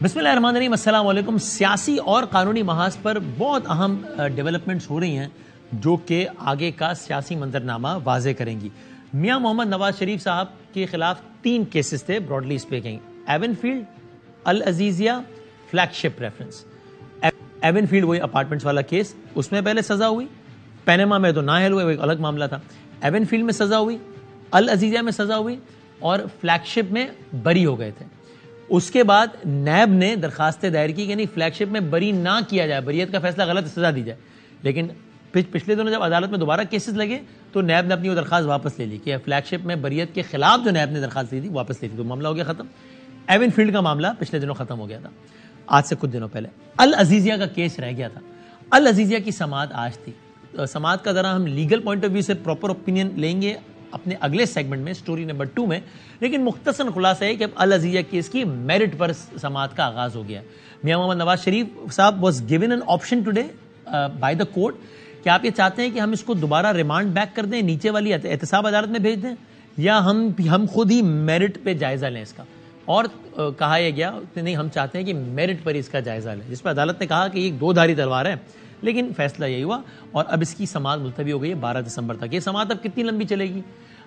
بسم اللہ الرحمن الرحیم، السلام علیکم۔ سیاسی اور قانونی محاذ پر بہت اہم ڈیولپمنٹس ہو رہی ہیں جو کہ آگے کا سیاسی منظرنامہ واضح کریں گی۔ میاں محمد نواز شریف صاحب کے خلاف 3 کیسز تھے broadly speaking, even field, العزیزیہ، flag شپ ریفرنس۔ ایون فیلڈ وہی اپارٹمنٹس والا کیس، اس میں پہلے سزا ہوئی، پینما میں تو نااہل ہوئے، وہ ایک الگ معاملہ تھا۔ ایون فیلڈ میں سزا ہوئی، العزیزیہ میں سزا ہوئی اور فلیگ شپ میں بری ہو گئے تھے۔ اس کے بعد نیب نے درخواستیں دائر کی کہ یعنی فلیگ شپ میں بری نہ کیا جائے، بریت کا فیصلہ غلط، سزا دی جائے۔ لیکن پچھلے دنوں جب عدالت میں دوبارہ کیسز لگے تو نیب نے اپنی وہ درخواست واپس لے لی کہ فلیگ شپ میں بریت کے خلاف جو نیب نے درخواست دی تھی واپس لے لی، تو معاملہ ہو گیا ختم۔ ایون فیلڈ کا معاملہ پچھلے دنوں ختم ہو گیا تھا، آج سے کچھ دنوں پہلے۔ العزیزیہ کا کیس رہ گیا تھا۔ العزیزیہ کی سماعت آج تھی۔ سماعت کا ذرا ہم لیگل پوائنٹ آف ویو سے پراپر اوپینین لیں گے اپنے اگلے سیگمنٹ میں، سٹوری نمبر 2 میں، لیکن مختصر خلاصہ ہے کہ اب العزیزیہ کیس کی میرٹ پر سماعت کا آغاز ہو گیا۔ میاں محمد نواز شریف صاحب was given an option today by the court کہ آپ یہ چاہتے ہیں کہ ہم اس کو دوبارہ ریمانڈ بیک کر دیں، نیچے والی احتساب عدالت میں بھیج دیں، یا ہم خود ہی میرٹ پہ جائزہ لیں اس کا۔ اور کہا یہ گیا کہ نہیں، ہم چاہتے ہیں کہ میرٹ پر اس کا جائزہ لیں، جس پہ عدالت نے کہا کہ یہ 2 دھاری تلوار ہے، لیکن فیصلہ یہی ہوا اور اب اس کی سماعت ملتوی ہو گئی ہے 12 دسمبر تک۔ یہ سماعت اب کتنی لمبی چلے گی؟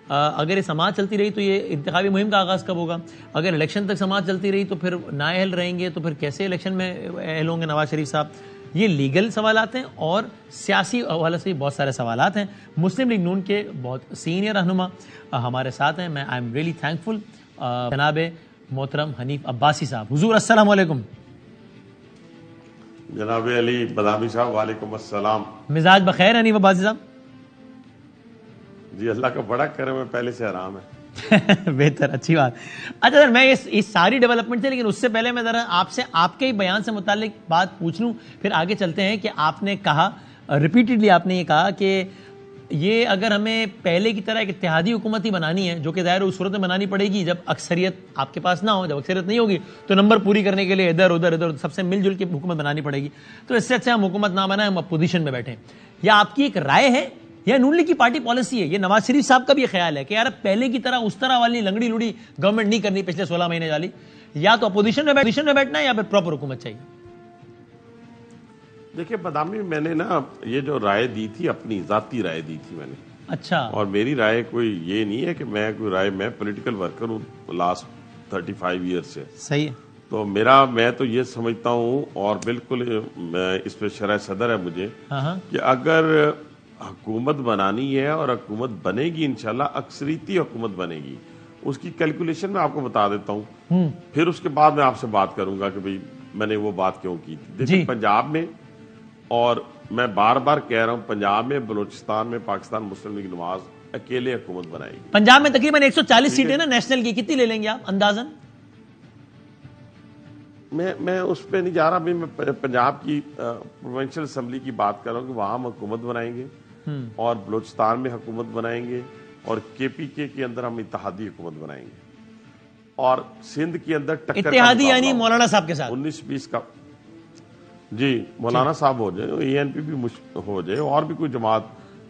اگر یہ سماعت چلتی رہی تو یہ انتخابی مہم کا آغاز کب ہوگا؟ اگر الیکشن تک سماعت چلتی رہی تو پھر نااہل رہیں گے، تو پھر کیسے الیکشن میں اہل ہوں گے نواز شریف صاحب؟ یہ لیگل سوالات ہیں اور سیاسی حوالے سے بہت سارے سوالات ہیں۔ مسلم لیگ نون کے بہت سینئر رہنما ہمارے ساتھ ہیں، میں آئی ایم ریئلی تھینک فل، جناب محترم حنیف عباسی صاحب۔ حضور السلام علیکم۔ جناب علی بادامی صاحب وعلیکم السلام۔ مزاج بخیر حنیف عباسی صاحب؟ جی اللہ کا بڑا کرم ہے، پہلے سے آرام ہے۔ بہتر، اچھی بات۔ اچھا سر، میں اس ساری ڈیولپمنٹ سے، لیکن اس سے پہلے میں ذرا آپ سے آپ کے ہی بیان سے متعلق بات پوچھ لوں، پھر آگے چلتے ہیں کہ آپ نے کہا ریپیٹڈلی، آپ نے یہ کہا کہ یہ اگر ہمیں پہلے کی طرح ایک اتحادی حکومت ہی بنانی ہے، جو کہ ظاہر اس صورت میں بنانی پڑے گی جب اکثریت آپ کے پاس نہ ہو، جب اکثریت نہیں ہوگی تو نمبر پوری کرنے کے لیے ادھر ادھر سب سے مل جل کے حکومت بنانی پڑے گی، تو اس سے اچھا ہم حکومت نہ بنائیں، ہم اپوزیشن میں بیٹھیں۔ یا آپ کی ایک رائے ہے یا نون لیگ کی پارٹی پالیسی ہے؟ یہ نواز شریف صاحب کا بھی خیال ہے کہ یار پہلے کی طرح اس طرح والی لنگڑی لوڑی گورنمنٹ نہیں کرنی پچھلے 16 مہینے والی، یا تو اپوزیشن میں بیٹھنا ہے یا پھر پراپر حکومت چاہیے؟ دیکھیں بادامی، میں نے نا یہ جو رائے دی تھی اپنی ذاتی رائے دی تھی میں نے، اچھا، اور میری رائے کوئی یہ نہیں ہے کہ میں کوئی رائے، میں پولیٹیکل ورکر ہوں لاسٹ 35 ایئر سے، صحیح ہے، تو میں تو یہ سمجھتا ہوں اور بالکل اس پہ شرح صدر ہے مجھے کہ اگر حکومت بنانی ہے اور حکومت بنے گی انشاءاللہ اکثریتی حکومت بنے گی، اس کی کیلکولیشن میں آپ کو بتا دیتا ہوں، پھر اس کے بعد میں آپ سے بات کروں گا کہ بھئی میں نے وہ بات کیوں کی تھی۔ دیکھیں پنجاب میں، اور میں بار بار کہہ رہا ہوں، پنجاب میں، بلوچستان میں پاکستان مسلم لیگ نواز اکیلے حکومت بنائے گی۔ پنجاب میں تقریباً 140 سیٹیں نا نیشنل کی، کتنی لے لیں گے آپ اندازاً؟ میں اس پہ نہیں جا رہا، میں پنجاب کی پروونشل اسمبلی کی بات کر رہا ہوں کہ وہاں ہم حکومت بنائیں گے اور بلوچستان میں حکومت بنائیں گے، اور کے پی کے اندر ہم اتحادی حکومت بنائیں گے، اور سندھ کے اندر ٹکر اتحادی یعنی مولانا صاحب کے ساتھ 19-20 کا، جی مولانا صاحب ہو جائے، اے این پی بھی ہو جائے، اور بھی کوئی جماعت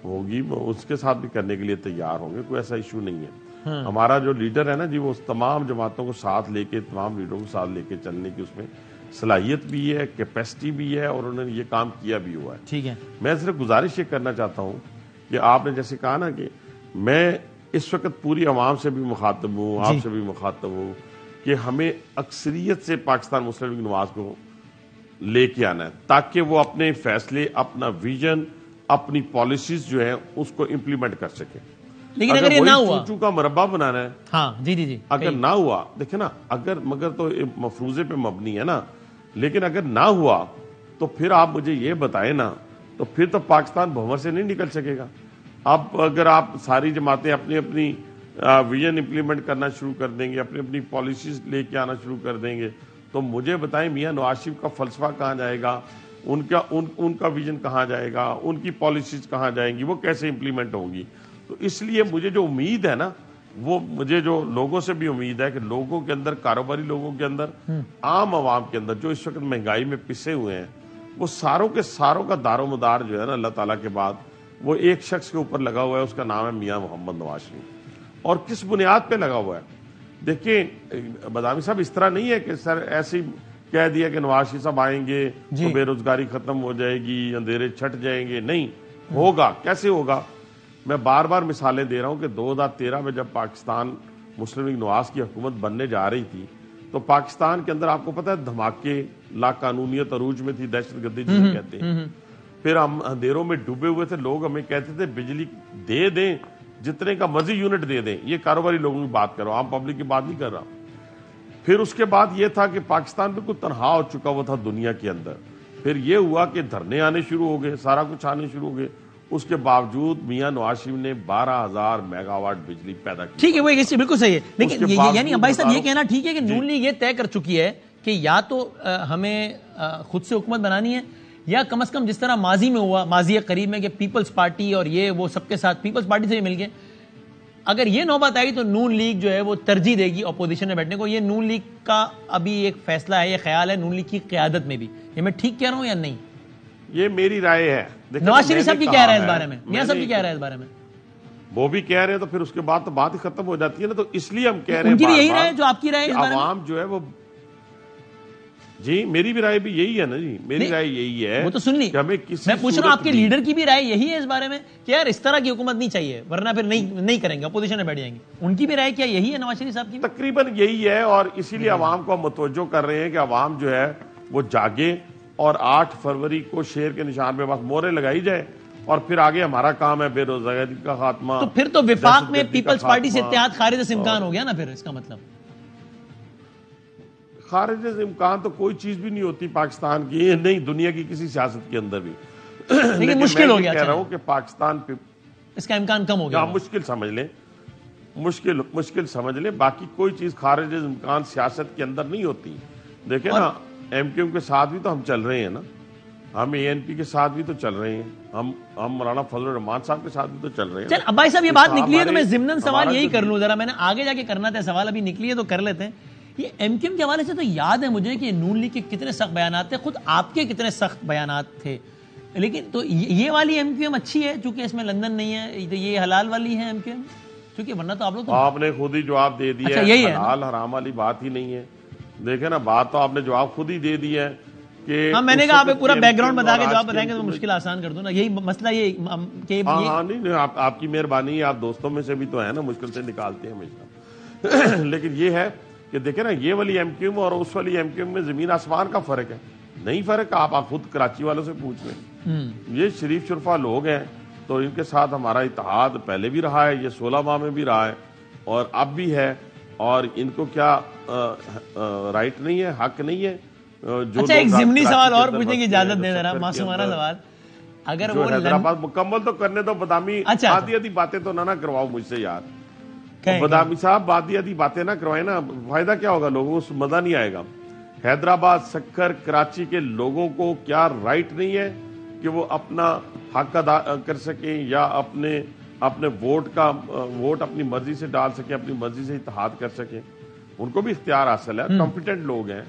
ہوگی اس کے ساتھ بھی کرنے کے لیے تیار ہوں گے، کوئی ایسا ایشو نہیں ہے۔ ہمارا جو لیڈر ہے نا جی، وہ تمام جماعتوں کو ساتھ لے کے، تمام لیڈروں کو ساتھ لے کے چلنے کی اس میں صلاحیت بھی ہے، کیپیسٹی بھی ہے، اور انہوں نے یہ کام کیا بھی ہوا ہے۔ ٹھیک ہے، میں صرف گزارش یہ کرنا چاہتا ہوں کہ آپ نے جیسے کہا نا کہ میں اس وقت پوری عوام سے بھی مخاطب ہوں، آپ سے بھی مخاطب ہوں، کہ ہمیں اکثریت سے پاکستان مسلم لیگ نواز کو لے کے آنا ہے تاکہ وہ اپنے فیصلے، اپنا ویژن، اپنی پالیسیز جو ہیں اس کو امپلیمنٹ کر سکے۔ لیکن اگر یہ نہ ہوا، چوچو کا مربع بنانا ہے، ہاں جی اگر نہ ہوا، دیکھیں نا، اگر مگر تو مفروضے پہ مبنی ہے نا، لیکن اگر نہ ہوا تو پھر آپ مجھے یہ بتائیں نا، تو پھر تو پاکستان بھنور سے نہیں نکل سکے گا۔ اب اگر آپ ساری جماعتیں اپنی اپنی ویژن امپلیمنٹ کرنا شروع کر دیں گے، اپنی اپنی پالیسیز لے کے آنا شروع کر دیں گے، تو مجھے بتائیں میاں نواز شریف کا فلسفہ کہاں جائے گا، ان کا ویژن کہاں جائے گا، ان کی پالیسیز کہاں جائیں گی، وہ کیسے امپلیمنٹ ہوں گی؟ تو اس لیے مجھے جو امید ہے نا، وہ مجھے جو لوگوں سے بھی امید ہے کہ لوگوں کے اندر، کاروباری لوگوں کے اندر، عام عوام کے اندر جو اس وقت مہنگائی میں پسے ہوئے ہیں، وہ ساروں کے ساروں کا دار و مدار جو ہے نا اللہ تعالیٰ کے بعد وہ ایک شخص کے اوپر لگا ہوا ہے، اس کا نام ہے میاں محمد نواز شریف۔ اور کس بنیاد پہ لگا ہوا ہے؟ دیکھیں بادامی صاحب، اس طرح نہیں ہے کہ سر ایسی کہہ دیا کہ نواز شریف صاحب آئیں گے تو بے روزگاری ختم ہو جائے گی, اندھیرے چھٹ جائیں گے. نہیں ہوگا. کیسے ہوگا؟ میں بار بار مثالیں دے رہا ہوں کہ 2013 میں جب پاکستان مسلم لیگ نواز کی حکومت بننے جا رہی تھی تو پاکستان کے اندر آپ کو پتہ ہے دھماکے, لا قانونیت عروج میں تھی, دہشت گردی جسے کہتے ہیں. پھر ہم اندھیروں میں ڈوبے ہوئے تھے, لوگ ہمیں کہتے تھے بجلی دے دیں, جتنے کا مرضی یونٹ دے دیں. یہ کاروباری لوگوں کی بات کر رہا ہوں, عام پبلک کی بات نہیں کر رہا. پھر اس کے بعد یہ تھا کہ پاکستان بالکل تنہا ہو چکا ہوا تھا دنیا کے اندر. پھر یہ ہوا کہ دھرنے آنے شروع ہو گئے, سارا کچھ آنے شروع ہو گئے. اس کے باوجود میاں نواز شریف نے 12,000 میگا واٹ بجلی پیدا کی. ٹھیک ہے, وہ بالکل صحیح ہے. لیکن یعنی عباس صاحب یہ کہنا ٹھیک ہے کہ نون لیگ یہ طے کر چکی ہے کہ یا تو ہمیں خود سے حکومت بنانی ہے, یا کم از کم جس طرح ماضی میں ہوا, ماضی قریب میں کہ پیپلز پارٹی اور یہ وہ سب کے ساتھ پیپلز پارٹی سے بھی مل گئے, اگر یہ نوبت آئی تو نون لیگ جو ہے وہ ترجیح دے گی اپوزیشن میں بیٹھنے کو. یہ نون لیگ کا ابھی ایک فیصلہ ہے, یہ خیال ہے نون لیگ کی قیادت میں بھی. یہ میں ٹھیک کہہ رہا ہوں یا نہیں؟ یہ میری رائے ہے. نواز شریف صاحب کی کیا رائے اس بارے میں, میاں صاحب کی کیا رائے اس بارے میں؟ وہ بھی کہہ رہے ہیں تو پھر اس کے بعد تو بات ہی ختم ہو جاتی ہے نا. تو اس لیے ہم کہہ رہے ہیں ان کی بھی یہی رائے جو آپ کی رائے ہے. عوام جو ہے وہ, جی میری بھی رائے بھی یہی ہے نا. جی میری رائے یہی ہے. وہ تو سن لی, میں پوچھ رہا ہوں آپ کے لیڈر کی بھی رائے یہی ہے اس بارے میں کہ یار اس طرح کی حکومت نہیں چاہیے ورنہ پھر نہیں کریں گے, اپوزیشن میں بیٹھ جائیں گے. ان کی بھی رائے کیا یہی ہے نواز شریف صاحب کی؟ تقریباً یہی ہے, اور اسی لیے عوام کو ہم متوجہ کر رہے ہیں کہ عوام جو ہے وہ جاگے اور 8 فروری کو شیر کے نشان پہ بس مورے لگائی جائے, اور پھر آگے ہمارا کام ہے بے روزگاری کا خاتمہ. تو پھر تو وفاق میں پیپلز پارٹی سے اتحاد خارج سے امکان ہو گیا نا. پھر اس کا مطلب خارج سے امکان تو کوئی چیز بھی نہیں ہوتی پاکستان کی, نہیں دنیا کی کسی سیاست کے اندر بھی. لیکن مشکل ہو گیا. کہہ رہا ہوں کہ پاکستان پہ اس کا امکان کم ہو گیا. مشکل سمجھ لیں, مشکل سمجھ لیں. باقی کوئی چیز خارج امکان سیاست کے اندر نہیں ہوتی. دیکھیں نا, ایم کیو ایم کے ساتھ بھی تو ہم چل رہے ہیں نا, ہم اے این پی کے ساتھ بھی تو چل رہے ہیں, ہم مولانا فضل الرحمان صاحب کے ساتھ بھی تو چل رہے ہیں. چل عباس صاحب یہ بات نکلی ہے تو میں ضمناً سوال یہی کر لوں ذرا, میں نے آگے جا کے کرنا تھا سوال, ابھی نکلی ہے تو کر لیتے ہیں. یہ ایم کیو ایم کے حوالے سے تو یاد ہے مجھے کہ نون لیگ کے کتنے سخت بیانات تھے, خود آپ کے کتنے سخت بیانات تھے. لیکن تو یہ والی ایم کیو ایم اچھی ہے چونکہ اس میں لندن نہیں ہے, یہ حلال والی ہے ایم کیو ایم, چونکہ ورنہ تو آپ لوگ آپ نے خود ہی جواب دے دیا ہے, حلال حرام والی بات ہی نہیں ہے. دیکھیں نا, بات تو آپ نے جواب خود ہی دے دی ہے کہ ہاں, میں نے کہا آپ پورا بیک گراؤنڈ بتا کے جواب بتائیں گے تو مشکل آسان کر دوں نا. یہی مسئلہ یہ کہ ہاں نہیں, آپ کی مہربانی ہے, آپ دوستوں میں سے بھی تو ہے نا, مشکل سے نکالتے ہیں ہمیشہ. لیکن یہ ہے کہ دیکھیں نا, یہ والی ایم کیو ایم اور اس والی ایم کیو ایم میں زمین آسمان کا فرق ہے. نہیں فرق, آپ خود کراچی والوں سے پوچھ لیں. یہ شریف شرفا لوگ ہیں تو ان کے ساتھ ہمارا اتحاد پہلے بھی رہا ہے, یہ 16 ماہ میں بھی رہا ہے اور اب بھی ہے. اور ان کو کیا رائٹ نہیں ہے, حق نہیں ہے؟ اچھا ایک ضمنی سوال اور پوچھنے کی اجازت دیں ذرا, معصومانہ سوال. اگر وہ حیدرآباد مکمل تو کرنے دو, بدامی آدھی باتیں تو نہ کرواؤ مجھ سے یار. بدامی صاحب آدھی باتیں نہ کروائیں نا, فائدہ کیا ہوگا, لوگوں کو مزہ نہیں آئے گا. حیدرآباد, سکھر, کراچی کے لوگوں کو کیا رائٹ نہیں ہے کہ وہ اپنا حق ادا کر سکیں یا اپنے ووٹ اپنی مرضی سے ڈال سکیں, اپنی مرضی سے اتحاد کر سکیں؟ ان کو بھی اختیار حاصل ہے. کمپیٹنٹ لوگ ہیں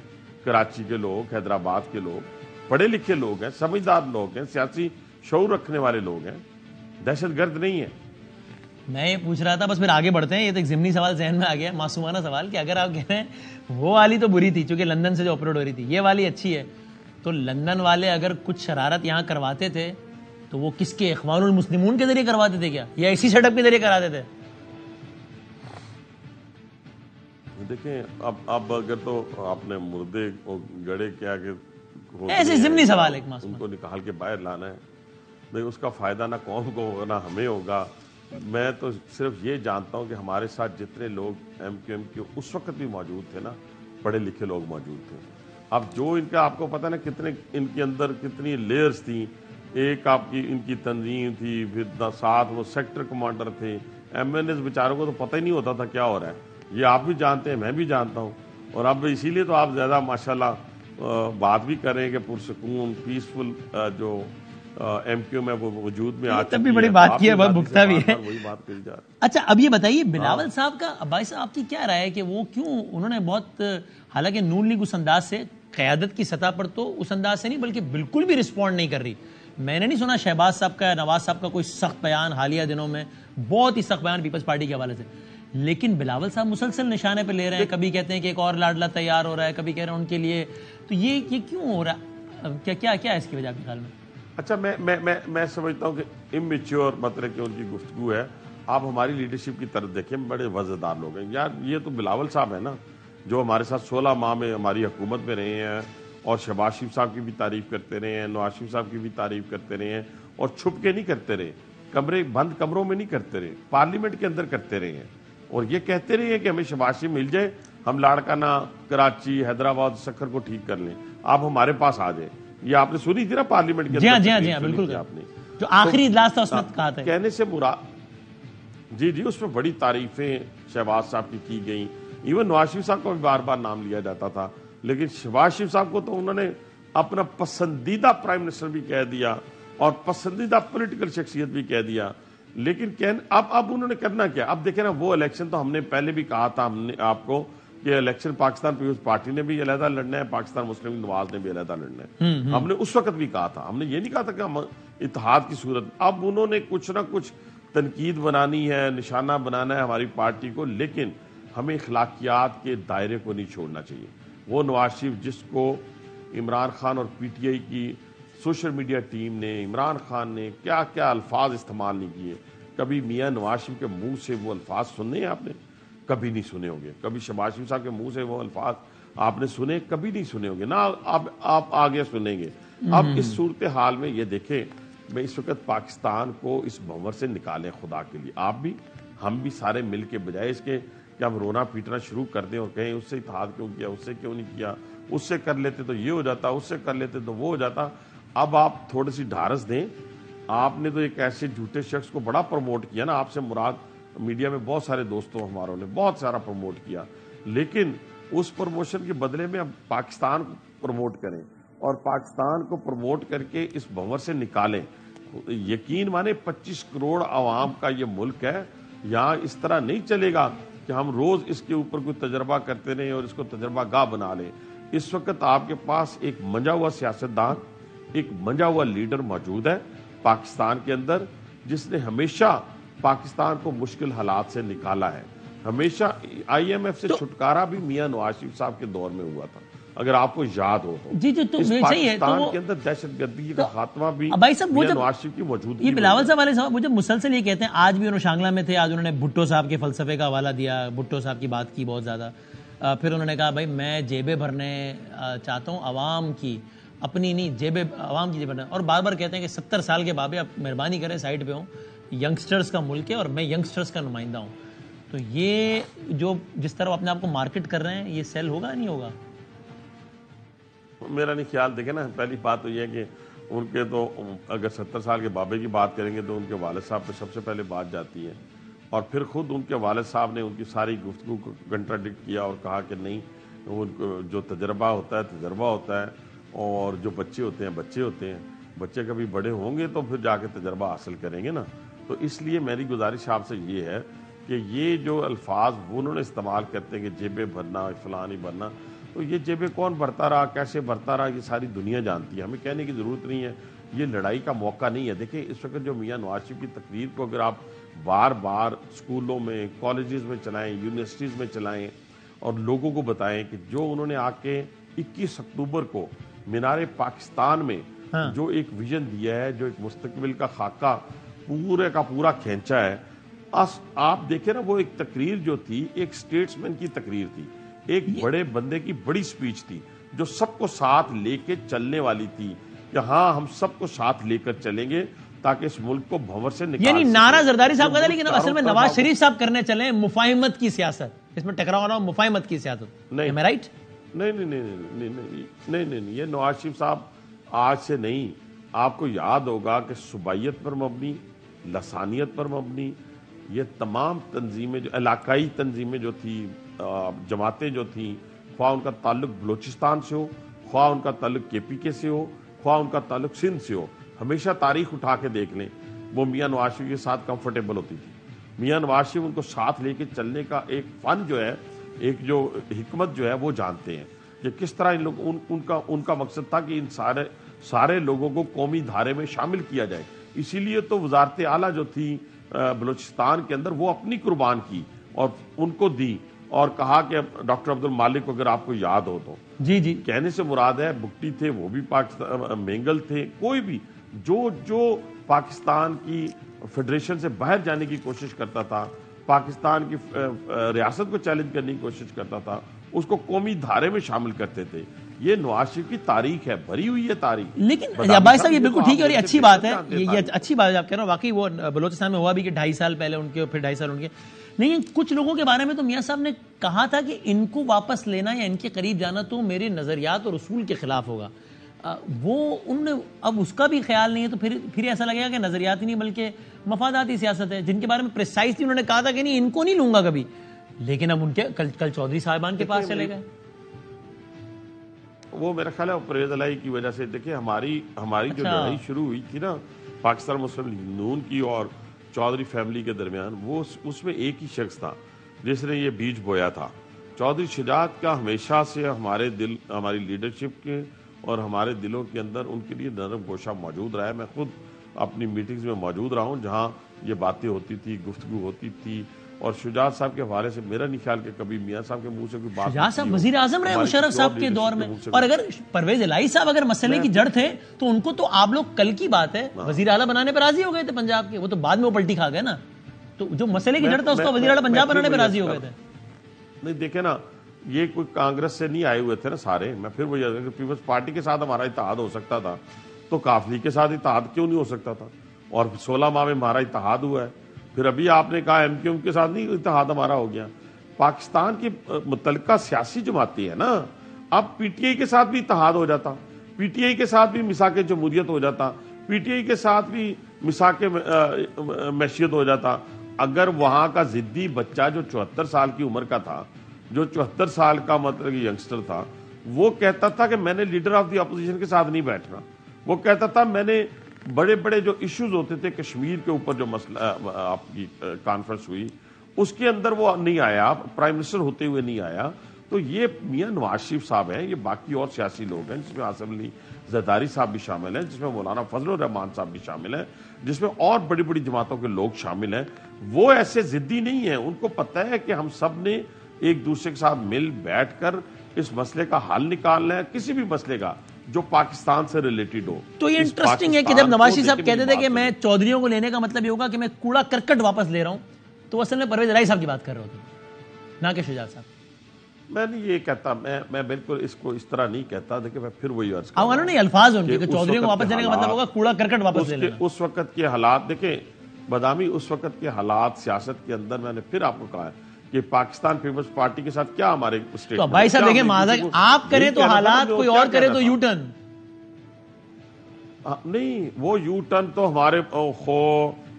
کراچی کے لوگ, حیدرآباد کے لوگ, پڑھے لکھے لوگ ہیں, سمجھدار لوگ ہیں, سیاسی شعور رکھنے والے لوگ ہیں, دہشت گرد نہیں ہیں. میں یہ پوچھ رہا تھا, بس پھر آگے بڑھتے ہیں. یہ تو ایک ضمنی سوال ذہن میں آ گیا, معصومانہ سوال, کہ اگر آپ کہہ رہے ہیں وہ والی تو بری تھی چونکہ لندن سے جو آپریٹ ہو رہی تھی, یہ والی اچھی ہے, تو لندن والے اگر کچھ شرارت یہاں کرواتے تھے تو وہ کس کے, اخوان المسلمون کے ذریعے کرواتے تھے کیا, یا اسی سیٹ اپ کے ذریعے کراتے تھے؟ دیکھیں اب اگر تو آپ نے مردے گڑے کیا کہ ایسے ضمنی سوال ایک ان کو نکال کے باہر لانا ہے, اس کا فائدہ نہ قوم کو ہوگا نہ ہمیں ہوگا. میں تو صرف یہ جانتا ہوں کہ ہمارے ساتھ جتنے لوگ ایم کیو ایم کے اس وقت بھی موجود تھے نا, پڑھے لکھے لوگ موجود تھے. اب جو ان کا آپ کو پتہ نا کتنے ان کے اندر کتنی لیئرز تھیں. ایک آپ کی ان کی تنظیم تھی, پھر ساتھ وہ سیکٹر کمانڈر تھے, ایم این ایس بیچاروں کو تو پتہ ہی نہیں ہوتا تھا کیا ہو رہا ہے. یہ آپ بھی جانتے ہیں, میں بھی جانتا ہوں, اور اب اسی لیے تو آپ زیادہ ماشاءاللہ بات بھی کر رہے ہیں کہ پرسکون پیسفل جو ایم کیو میں وہ وجود میں تب بھی بڑی بات کی ہے, بہت بھگتا بھی ہے. اچھا اب یہ بتائیے بلاول صاحب کا, عباس صاحب آپ کی کیا رائے ہے کہ وہ کیوں انہوں نے بہت, حالانکہ نون لیگ اس انداز سے قیادت کی سطح پر تو اس انداز سے نہیں بلکہ بالکل بھی رسپونڈ نہیں کر رہی. میں نے نہیں سنا شہباز صاحب کا, نواز صاحب کا کوئی سخت بیان حالیہ دنوں میں, بہت ہی سخت بیان پیپلز پارٹی کے حوالے سے, لیکن بلاول صاحب مسلسل نشانے پہ لے رہے ہیں, کبھی کہتے ہیں کہ ایک اور لاڈلا تیار ہو رہا ہے, کبھی کہہ رہے ہیں ان کے لیے, تو یہ کیوں ہو رہا ہے, کیا ہے اس کی وجہ آپ کے خیال میں؟ اچھا میں سمجھتا ہوں کہ اممیچور مطلب کہ ان کی گفتگو ہے. آپ ہماری لیڈرشپ کی طرف دیکھیں, بڑے وزردار لوگ ہیں یار. یہ تو بلاول صاحب ہے نا جو ہمارے ساتھ 16 ماہ میں ہماری حکومت میں رہے ہیں, اور شہباز شریف صاحب کی بھی تعریف کرتے رہے ہیں, نواز شریف صاحب کی بھی تعریف کرتے رہے ہیں, اور چھپ کے نہیں کرتے رہے, بند کمروں میں نہیں کرتے رہے, پارلیمنٹ کے اندر کرتے رہے ہیں, اور یہ کہتے رہے ہیں کہ ہمیں شہباز شریف مل جائے, ہم لاڑکانہ, کراچی, حیدرآباد, سکھر کو ٹھیک کر لیں, آپ ہمارے پاس آ جائیں. یہ آپ نے سنی تھی نا پارلیمنٹ کے اندر؟ جی ہاں بالکل, آپ نے جو آخری اجلاس تھا اس میں کہا تھا. کہنے سے مراد جی اس میں بڑی تعریفیں شہباز صاحب کی گئیں. ایون نواز شریف صاحب کو بھی بار بار نام لیا جاتا تھا, لیکن شہباز شریف صاحب کو تو انہوں نے اپنا پسندیدہ پرائم منسٹر بھی کہہ دیا اور پسندیدہ پولیٹیکل شخصیت بھی کہہ دیا. لیکن اب انہوں نے کرنا کیا؟ اب دیکھیں نا, وہ الیکشن تو ہم نے پہلے بھی کہا تھا ہم نے آپ کو کہ الیکشن پاکستان پیپلز پارٹی نے بھی علیحدہ لڑنا ہے, پاکستان مسلم نواز نے بھی علیحدہ لڑنا ہے. ہم نے اس وقت بھی کہا تھا, ہم نے یہ نہیں کہا تھا کہ ہم اتحاد کی صورت. اب انہوں نے کچھ نہ کچھ تنقید بنانی ہے, نشانہ بنانا ہے ہماری پارٹی کو, لیکن ہمیں اخلاقیات کے دائرے کو نہیں چھوڑنا چاہیے. وہ نواز شریف جس کو عمران خان اور پی ٹی آئی کی سوشل میڈیا ٹیم نے, عمران خان نے کیا کیا الفاظ استعمال نہیں کیے, کبھی میاں نواز شریف کے منہ سے وہ الفاظ سننے ہیں آپ نے؟ کبھی نہیں سنے ہوں گے. کبھی شہباز شریف صاحب کے منہ سے وہ الفاظ آپ نے سنے؟ کبھی نہیں سنے ہوں گے, نہ آپ آگے سنیں گے. اب اس صورتحال میں یہ دیکھیں, میں اس وقت پاکستان کو اس بھنور سے نکالیں خدا کے لیے, آپ بھی ہم بھی سارے مل کے, بجائے اس کے کہ ہم رونا پیٹنا شروع کر دیں اور کہیں اس سے اتحاد کیوں کیا, اس سے کیوں نہیں کیا, اس سے کر لیتے تو یہ ہو جاتا, اس سے کر لیتے تو وہ ہو جاتا. اب آپ تھوڑی سی ڈھارس دیں. آپ نے تو ایک ایسے جھوٹے شخص کو بڑا پروموٹ کیا نا, آپ سے مراد میڈیا میں بہت سارے دوستوں ہماروں نے بہت سارا پروموٹ کیا, لیکن اس پروموشن کے بدلے میں اب پاکستان کو پروموٹ کریں اور پاکستان کو پروموٹ کر کے اس بھنور سے نکالیں. یقین مانے 25 کروڑ عوام کا یہ ملک ہے, یہاں اس طرح نہیں چلے گا کہ ہم روز اس کے اوپر کوئی تجربہ کرتے رہیں اور اس کو تجربہ گاہ بنا لیں. اس وقت آپ کے پاس ایک منجا ہوا سیاستدان, ایک منجا ہوا لیڈر موجود ہے پاکستان کے اندر, جس نے ہمیشہ پاکستان کو مشکل حالات سے نکالا ہے. ہمیشہ آئی ایم ایف سے چھٹکارا بھی میاں نواز شریف صاحب کے دور میں ہوا تھا, اگر آپ کو یاد ہو تو. جی تو پاکستان کے اندر دہشت گردی کا خاتمہ بھی میاں نواز شریف کی موجودگی. یہ بلاول صاحب والے صاحب مجھے مسلسل یہ کہتے ہیں, آج بھی انہوں شانگلہ میں تھے, آج انہوں نے بھٹو صاحب کے فلسفے کا حوالہ دیا, بھٹو صاحب کی بات کی بہت زیادہ, پھر انہوں نے کہا بھائی میں جیبیں بھرنے چاہتا ہوں, عوام کی اپنی نہیں, جیبیں عوام کی جیبیں, اور بار بار کہتے ہیں کہ 70 سال کے بابے آپ مہربانی کریں سائڈ پہ ہوں, ینگسٹرز کا ملک ہے اور میں ینگسٹرز کا نمائندہ ہوں. تو یہ جو جس طرح اپنے آپ کو مارکیٹ کر رہے ہیں, یہ سیل ہوگا نہیں ہوگا؟ میرا نہیں خیال. دیکھیں نا, پہلی بات تو یہ ہے کہ ان کے تو اگر 70 سال کے بابے کی بات کریں گے تو ان کے والد صاحب پہ سب سے پہلے بات جاتی ہے, اور پھر خود ان کے والد صاحب نے ان کی ساری گفتگو کو کنٹراڈکٹ کیا اور کہا کہ نہیں, جو تجربہ ہوتا ہے, اور جو بچے ہوتے ہیں بچے ہوتے ہیں, بچے کبھی بڑے ہوں گے تو پھر جا کے تجربہ حاصل کریں گے نا. تو اس لیے میری گزارش آپ سے یہ ہے کہ یہ جو الفاظ وہ انہوں نے استعمال کرتے ہیں کہ جیبیں بھرنا, فلاں نہیں بھرنا, تو یہ جیبیں کون بھرتا رہا, کیسے بھرتا رہا, یہ ساری دنیا جانتی ہے, ہمیں کہنے کی ضرورت نہیں ہے. یہ لڑائی کا موقع نہیں ہے. دیکھیں اس وقت جو میاں نواز شریف کی تقریر کو اگر آپ بار بار اسکولوں میں, کالجز میں چلائیں, یونیورسٹیز میں چلائیں اور لوگوں کو بتائیں کہ جو انہوں نے آ کے 21 اکتوبر کو مینار پاکستان میں جو ایک ویژن دیا ہے, جو ایک مستقبل کا خاکہ پورے کا پورا کھینچا ہے, آپ دیکھیں نا, وہ ایک تقریر جو تھی ایک اسٹیٹسمین کی تقریر تھی, ایک بڑے بندے کی بڑی سپیچ تھی جو سب کو ساتھ لے کے چلنے والی تھی کہ ہاں ہم سب کو ساتھ لے کر چلیں گے تاکہ اس ملک کو بھنور سے نکال. یعنی نعرہ زرداری صاحب کا تھا, لیکن اصل میں نواز شریف صاحب کرنے چلے مفاہمت کی سیاست, اس میں ٹکراؤ ہونا مفاہمت کی سیاست. نہیں میں رائٹ؟ نہیں, یہ نواز شریف صاحب آج سے نہیں, آپ کو یاد ہوگا کہ صوبائیت پر مبنی, لسانیت پر مبنی یہ تمام تنظیمیں, جو علاقائی تنظیمیں جو تھی, جماعتیں جو تھیں, خواہ ان کا تعلق بلوچستان سے ہو, خواہ ان کا تعلق کے پی کے سے ہو, خواہ ان کا تعلق سندھ سے ہو, ہمیشہ تاریخ اٹھا کے دیکھ لیں, وہ میاں نواز شریف کے ساتھ کمفرٹیبل ہوتی تھی. میاں نواز شریف ان کو ساتھ لے کے چلنے کا ایک فن جو ہے, ایک جو حکمت جو ہے وہ جانتے ہیں کہ کس طرح ان لوگ ان کا مقصد تھا کہ ان سارے لوگوں کو قومی دھارے میں شامل کیا جائے. اسی لیے تو وزارت اعلیٰ جو تھی بلوچستان کے اندر وہ اپنی قربان کی, اور ان کو دی اور کہا کہ ڈاکٹر عبد المالک کو اگر آپ کو یاد ہو تو جی جی کہنے سے مراد ہے بگٹی تھے وہ بھی پاکستان، مینگل تھے، کوئی بھی جو پاکستان کی فیڈریشن سے باہر جانے کی کوشش کرتا تھا، پاکستان کی ریاست کو چیلنج کرنے کی کوشش کرتا تھا، اس کو قومی دھارے میں شامل کرتے تھے. یہ نواز شریف کی تاریخ ہے، بھری ہوئی ہے تاریخ. لیکن عباس صاحب یہ بالکل ٹھیک ہے اور یہ اچھی بات ہے، یہ اچھی بات ہے آپ کہہ رہے ہو. واقعی وہ بلوچستان میں ہوا بھی کہ 2.5 سال پہلے ان کے، پھر 2.5 سال ان کے. لیکن کچھ لوگوں کے بارے میں تو میاں صاحب نے کہا تھا کہ ان کو واپس لینا یا ان کے قریب جانا تو میرے نظریات اور اصول کے خلاف ہوگا. وہ انہوں نے اب اس کا بھی خیال نہیں ہے تو پھر ایسا لگے گا کہ نظریات ہی نہیں بلکہ مفاداتی سیاست ہے، جن کے بارے میں پریسائزلی انہوں نے کہا تھا کہ نہیں ان کو نہیں لوں گا کبھی. لیکن اب ان کے کل چودھری صاحبان کے پاس چلے گئے. وہ میرا خیال ہے پرویز الہی کی وجہ سے. دیکھیں ہماری جو لڑائی شروع ہوئی تھی نا پاکستان مسلم لیگ نون کی اور چودھری فیملی کے درمیان، وہ اس میں ایک ہی شخص تھا جس نے یہ بیج بویا تھا. چودھری شجاعت کا ہمیشہ سے ہماری لیڈرشپ کے اور ہمارے دلوں کے اندر ان کے لیے نرم گوشہ موجود رہا ہے. میں خود اپنی میٹنگز میں موجود رہا ہوں جہاں یہ باتیں ہوتی تھی، گفتگو ہوتی تھی. اور شجاعت صاحب کے حوالے سے میرا نہیں خیال کہ کبھی میاں صاحب کے منہ سے کوئی بات. شجاعت صاحب وزیر اعظم رہے مشرف صاحب کے دور میں، اور اگر پرویز الہی صاحب اگر مسئلے کی جڑ تھے تو ان کو تو آپ لوگ کل کی بات ہے وزیر اعلیٰ بنانے پہ راضی ہو گئے تھے پنجاب کے. وہ تو بعد میں وہ پلٹی کھا گئے نا، تو جو مسئلے کی جڑ تھا اس کو وزیر اعلیٰ پنجاب بنانے پہ راضی ہو گئے تھے. نہیں دیکھیں نا، یہ کوئی کانگریس سے نہیں آئے ہوئے تھے نا سارے. میں پھر وہی پیپلز پارٹی کے ساتھ ہمارا اتحاد ہو سکتا تھا تو کاف لیگ کے ساتھ اتحاد کیوں نہیں ہو سکتا تھا؟ اور 16 ماہ میں ہمارا اتحاد ہوا ہے. پھر ابھی آپ نے کہا ایم کیو ایم کے ساتھ نہیں اتحاد ہمارا ہو گیا. پاکستان کی متعلقہ سیاسی جماعتیں ہیں نا، اب پی ٹی آئی کے ساتھ بھی اتحاد ہو جاتا، پی ٹی آئی کے ساتھ بھی میثاق جمہوریت ہو جاتا، پی ٹی آئی کے ساتھ بھی میثاق معیشت ہو جاتا. اگر وہاں کا ضدی بچہ جو 74 سال کی عمر کا تھا، جو 74 سال کا مطلب ینگسٹر تھا، وہ کہتا تھا کہ میں نے لیڈر آف دی اپوزیشن کے ساتھ نہیں بیٹھنا. وہ کہتا تھا میں نے بڑے بڑے جو ایشوز ہوتے تھے کشمیر کے اوپر جو مسئلہ آپ کی کانفرنس ہوئی اس کے اندر وہ نہیں آیا، پرائم منسٹر ہوتے ہوئے نہیں آیا. تو یہ میاں نواز شریف صاحب ہیں، یہ باقی اور سیاسی لوگ ہیں جس میں آصف علی زرداری صاحب بھی شامل ہیں، جس میں مولانا فضل الرحمان صاحب بھی شامل ہیں، جس میں اور بڑی بڑی جماعتوں کے لوگ شامل ہیں. وہ ایسے ضدی نہیں ہیں، ان کو پتہ ہے کہ ہم سب نے ایک دوسرے کے ساتھ مل بیٹھ کر اس مسئلے کا حل نکالنا ہے، کسی بھی مسئلے کا جو پاکستان سے ریلیٹڈ ہو. تو یہ انٹرسٹنگ ہے کہ جب نواز شریف صاحب کہتے تھے کہ میں چودھریوں کو لینے کا مطلب یہ ہوگا کہ میں کوڑا کرکٹ واپس لے رہا ہوں، تو اصل میں پرویز الہی صاحب کی بات کر رہے ہوتے نہ کہ شجاعت صاحب. میں نہیں یہ کہتا، میں بالکل اس کو اس طرح نہیں کہتا. دیکھیں میں پھر وہی عرض کرتا ہوں نہیں الفاظ ان کے کہ چودھریوں کو واپس لینے کا مطلب ہوگا کوڑا کرکٹ واپس لے لینا. اس وقت کے حالات دیکھیں بدامی، اس وقت کے حالات سیاست کے اندر میں نے پھر آپ کو کہا ہے کہ پاکستان پیپلز پارٹی کے ساتھ کیا ہمارے اسٹیٹ تو بھائی صاحب دیکھیں معاذ آپ کریں تو حالات، کوئی اور کرے تو یو ٹرن. نہیں وہ یو ٹرن تو ہمارے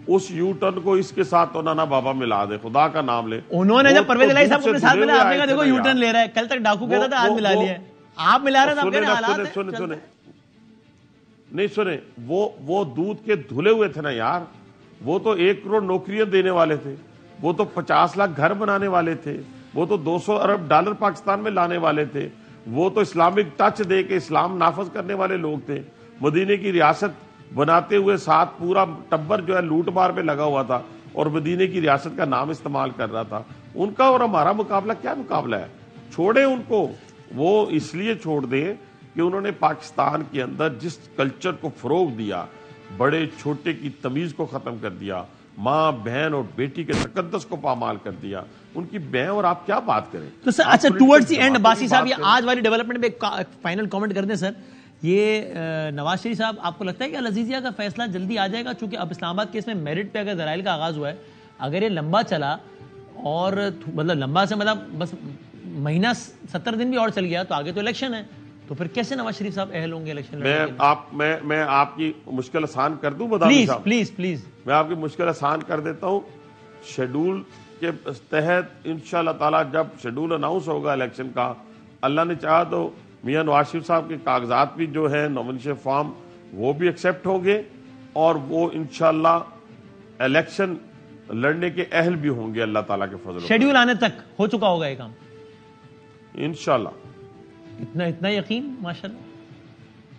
اس یو ٹرن کو اس کے ساتھ تو نانا بابا ملا دے، خدا کا نام لے. انہوں نے جب پرویز الہی صاحب کو اپنے ساتھ ملا، آپ نے کہا دیکھو یو ٹرن لے رہا ہے. کل تک ڈاکو کہتا تھا آج ملا لیا ہے، آپ ملا رہے تھے. سنیں نہیں سنیں، وہ دودھ کے دھلے ہوئے تھے نا یار. وہ تو 1 کروڑ نوکریاں دینے والے تھے، وہ تو 50 لاکھ گھر بنانے والے تھے، وہ تو 200 ارب ڈالر پاکستان میں لانے والے تھے، وہ تو اسلامک ٹچ دے کے اسلام نافذ کرنے والے لوگ تھے. مدینے کی ریاست بناتے ہوئے ساتھ پورا ٹبر جو ہے لوٹ مار پہ لگا ہوا تھا اور مدینے کی ریاست کا نام استعمال کر رہا تھا. ان کا اور ہمارا مقابلہ کیا مقابلہ ہے؟ چھوڑیں ان کو. وہ اس لیے چھوڑ دیں کہ انہوں نے پاکستان کے اندر جس کلچر کو فروغ دیا، بڑے چھوٹے کی تمیز کو ختم کر دیا، ماں بہن اور بیٹی کے تقدس کو پامال کر دیا. ان کی بہن اور آپ کیا بات کریں؟ تو سر اچھا ٹورڈز دی اینڈ باسی صاحب یہ آج والی ڈیولپمنٹ پہ ایک فائنل کامنٹ کر دیں سر. یہ نواز شریف صاحب آپ کو لگتا ہے کہ العزیزیہ کا فیصلہ جلدی آ جائے گا؟ چونکہ اب اسلام آباد کیس میں میرٹ پہ اگر دلائل کا آغاز ہوا ہے، اگر یہ لمبا چلا اور مطلب لمبا سے مطلب بس مہینہ 70 دن بھی اور چل گیا تو آگے تو الیکشن ہے، تو پھر کیسے نواز شریف صاحب اہل ہوں گے الیکشن لڑنے کے لیے؟ میں آپ کی مشکل آسان کر دوں بدامی صاحب، پلیز میں آپ کی مشکل آسان کر دیتا ہوں. شیڈول کے تحت انشاءاللہ تعالی جب شیڈول اناؤنس ہوگا الیکشن کا، اللہ نے چاہا تو میاں نواز شریف صاحب کے کاغذات بھی جو ہے نامنیشن فارم وہ بھی ایکسیپٹ ہوں گے اور وہ انشاءاللہ الیکشن لڑنے کے اہل بھی ہوں گے اللہ تعالیٰ کے فضل. شیڈول آنے تک ہو چکا ہوگا یہ کام انشاءاللہ. اتنا یقین ماشاءاللہ،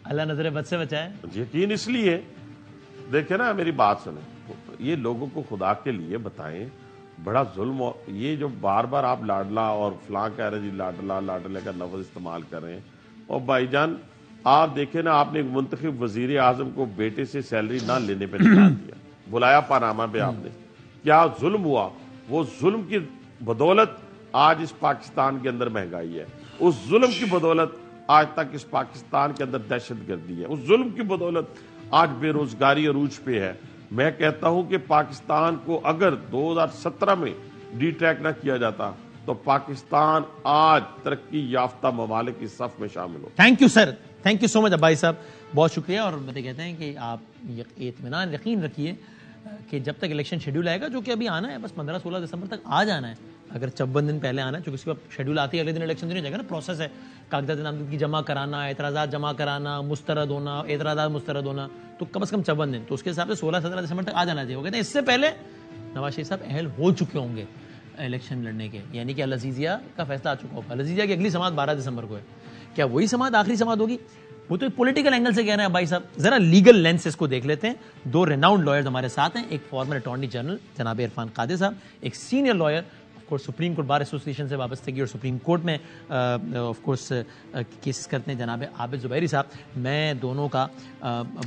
اللہ نظر بد سے بچائے. یقین اس لیے دیکھیں نا، میری بات سنیں، یہ لوگوں کو خدا کے لیے بتائیں بڑا ظلم یہ جو بار بار آپ لاڈلا اور فلاں کہہ رہے جی لاڈلے کا لفظ استعمال کر رہے ہیں. اور بھائی جان آپ دیکھیں نا, آپ نے ایک منتخب وزیر اعظم کو بیٹے سے سیلری نہ لینے پہ نکال دیا, بلایا پاناما پہ آپ نے. کیا ظلم ہوا؟ وہ ظلم کی بدولت آج اس پاکستان کے اندر مہنگائی ہے, اس ظلم کی بدولت آج تک اس پاکستان کے اندر دہشت گردی ہے, اس ظلم کی بدولت آج بے روزگاری عروج پہ ہے. میں کہتا ہوں کہ پاکستان کو اگر 2017 میں ڈی ٹریک نہ کیا جاتا تو پاکستان آج ترقی یافتہ ممالک کی صف میں شامل ہو. Thank you sir, thank you so much Abbas صاحب, بہت شکریہ. اور بتے کہتے ہیں کہ آپ اطمینان یقین رکھیے کہ جب تک الیکشن شیڈیول آئے گا, جو کہ ابھی آنا ہے بس 15-16 دسمبر تک آ جانا ہے, اگر 56 دن پہلے آنا ہے, چونکہ اس کے بعد شیڈیول آتی ہے اگلے دن الیکشن نہیں ہو جائے گا نا, پروسیس ہے, کاغذات نامزدگی جمع کرانا, اعتراضات جمع کرانا, مسترد ہونا, اعتراضات مسترد ہونا, تو کم از کم 56 دن, تو اس کے حساب سے 16-17 دسمبر تک آ جانا چاہیے. وہ کہتے ہیں اس سے پہلے نواز شریف صاحب اہل ہو چکے ہوں گے الیکشن لڑنے کے, یعنی کہ العزیزیہ کا فیصلہ آ چکا ہوگا. العزیزیہ کی اگلی سماعت 12 دسمبر کو ہے. کیا وہی سماعت آخری سماعت ہوگی؟ وہ تو پولیٹیکل اینگل سے کہہ رہے ہیں بھائی صاحب. ذرا لیگل لینس اس کو دیکھ لیتے ہیں. 2 ریناؤنڈ لائرز ہمارے ساتھ ہیں, ایک فارمر اٹارنی جنرل جناب عرفان قادر صاحب, ایک senior lawyer of course Supreme Court Bar Association سے وابستگی اور سپریم کورٹ میں آف کورس کیسز کرتے ہیں جناب عابد زبیری صاحب. میں دونوں کا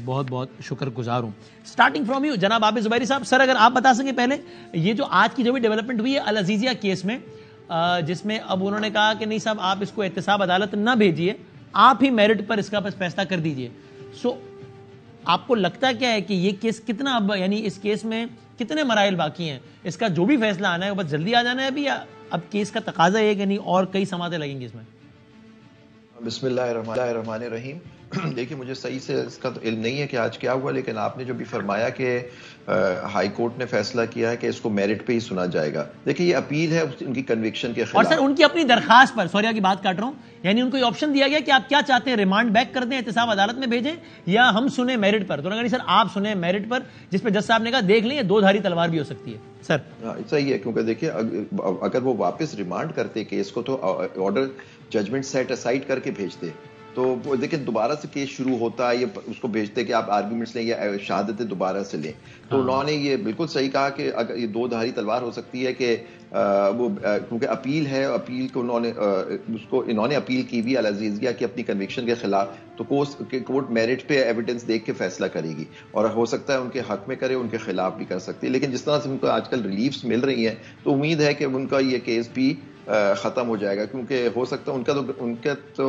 بہت بہت شکر گزار ہوں. اسٹارٹنگ فرام یو جناب عابد زبیری صاحب, سر اگر آپ بتا سکیں پہلے یہ جو آج کی جو بھی ڈیولپمنٹ ہوئی ہے العزیزیہ کیس میں, جس میں اب انہوں نے کہا کہ نہیں صاحب آپ اس کو احتساب عدالت نہ بھیجیے, آپ ہی میرٹ پر اس کا فیصلہ کر دیجئے. سو آپ کو لگتا کیا ہے کہ یہ کیس کتنا اب, یعنی اس کیس میں کتنے مراحل باقی ہیں, اس کا جو بھی فیصلہ آنا ہے وہ بس جلدی آ جانا ہے ابھی, یا اب کیس کا تقاضا ہے کہ نہیں اور کئی سماعتیں لگیں گی اس میں؟ بسم اللہ الرحمن الرحیم. دیکھیں مجھے صحیح سے اس کا تو علم نہیں ہے کہ آج کیا ہوا, لیکن آپ نے جو بھی فرمایا کہ ہائی کورٹ نے فیصلہ کیا ہے کہ اس کو میرٹ پہ ہی سنا جائے گا. دیکھیں یہ اپیل ہے ان کی کنوکشن کے خلاف, اور سر ان کی اپنی درخواست پر, سوری کی بات کاٹ رہا ہوں, یعنی ان کو یہ آپشن دیا گیا کہ آپ کیا چاہتے ہیں, ریمانڈ بیک کر دیں, احتساب عدالت میں بھیجیں, یا ہم سنیں میرٹ پر. تو انہوں نے کہا سر آپ سنیں میرٹ پر, جس پہ جج صاحب نے کہا دیکھ لیں یہ 2 دھاری تلوار بھی ہو سکتی ہے. سر صحیح ہے, کیونکہ دیکھیں اگر وہ واپس ریمانڈ کرتے کیس کو تو آرڈر ججمنٹ سیٹ اسائڈ کر کے بھیجتے, تو وہ دیکھیں دوبارہ سے کیس شروع ہوتا ہے, یہ اس کو بھیجتے کہ آپ آرگومنٹس لیں یا شہادتیں دوبارہ سے لیں. تو انہوں نے یہ بالکل صحیح کہا کہ اگر یہ 2 دھاری تلوار ہو سکتی ہے کہ وہ کیونکہ اپیل ہے, اپیل کو انہوں نے اپیل کی بھی العزیزیہ کی اپنی کنوکشن کے خلاف, تو کورٹ میرٹ پہ ایویڈنس دیکھ کے فیصلہ کرے گی, اور ہو سکتا ہے ان کے حق میں کرے, ان کے خلاف بھی کر سکتی ہے. لیکن جس طرح سے ان کو آج کل ریلیفز مل رہی ہیں تو امید ہے کہ ان کا یہ کیس بھی ختم ہو جائے گا, کیونکہ ہو سکتا ہے ان کا تو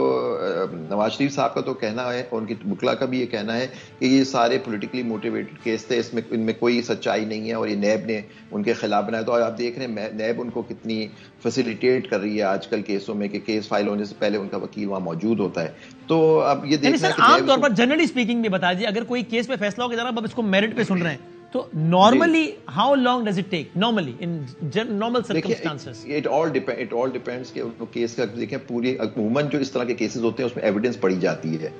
نواز شریف صاحب کا تو کہنا ہے, اور ان کی وکلا کا بھی یہ کہنا ہے کہ یہ سارے پولیٹیکلی موٹیویٹڈ کیس تھے, ان میں کوئی سچائی نہیں ہے, اور یہ نیب نے ان کے خلاف بنایا. تو آپ دیکھ رہے ہیں نیب ان کو کتنی فیسیلیٹیٹ کر رہی ہے آج کل کیسوں میں, کہ کیس فائل ہونے سے پہلے ان کا وکیل وہاں موجود ہوتا ہے. تو اب یہ دیکھنا ہے کہ عام طور پر جنرلی اسپیکنگ بھی بتا دیجیے, اگر کوئی کیس پہ فیصلہ ہو کہ جناب اب اس کو میرٹ پہ سن رہے ہیں, تو normally how long does it take normally in normal circumstances? It all depends کہ کیس کا دیکھیں پوری عموماً جو اس طرح کے کیسز ہوتے ہیں اس میں ایویڈنس پڑی جاتی ہے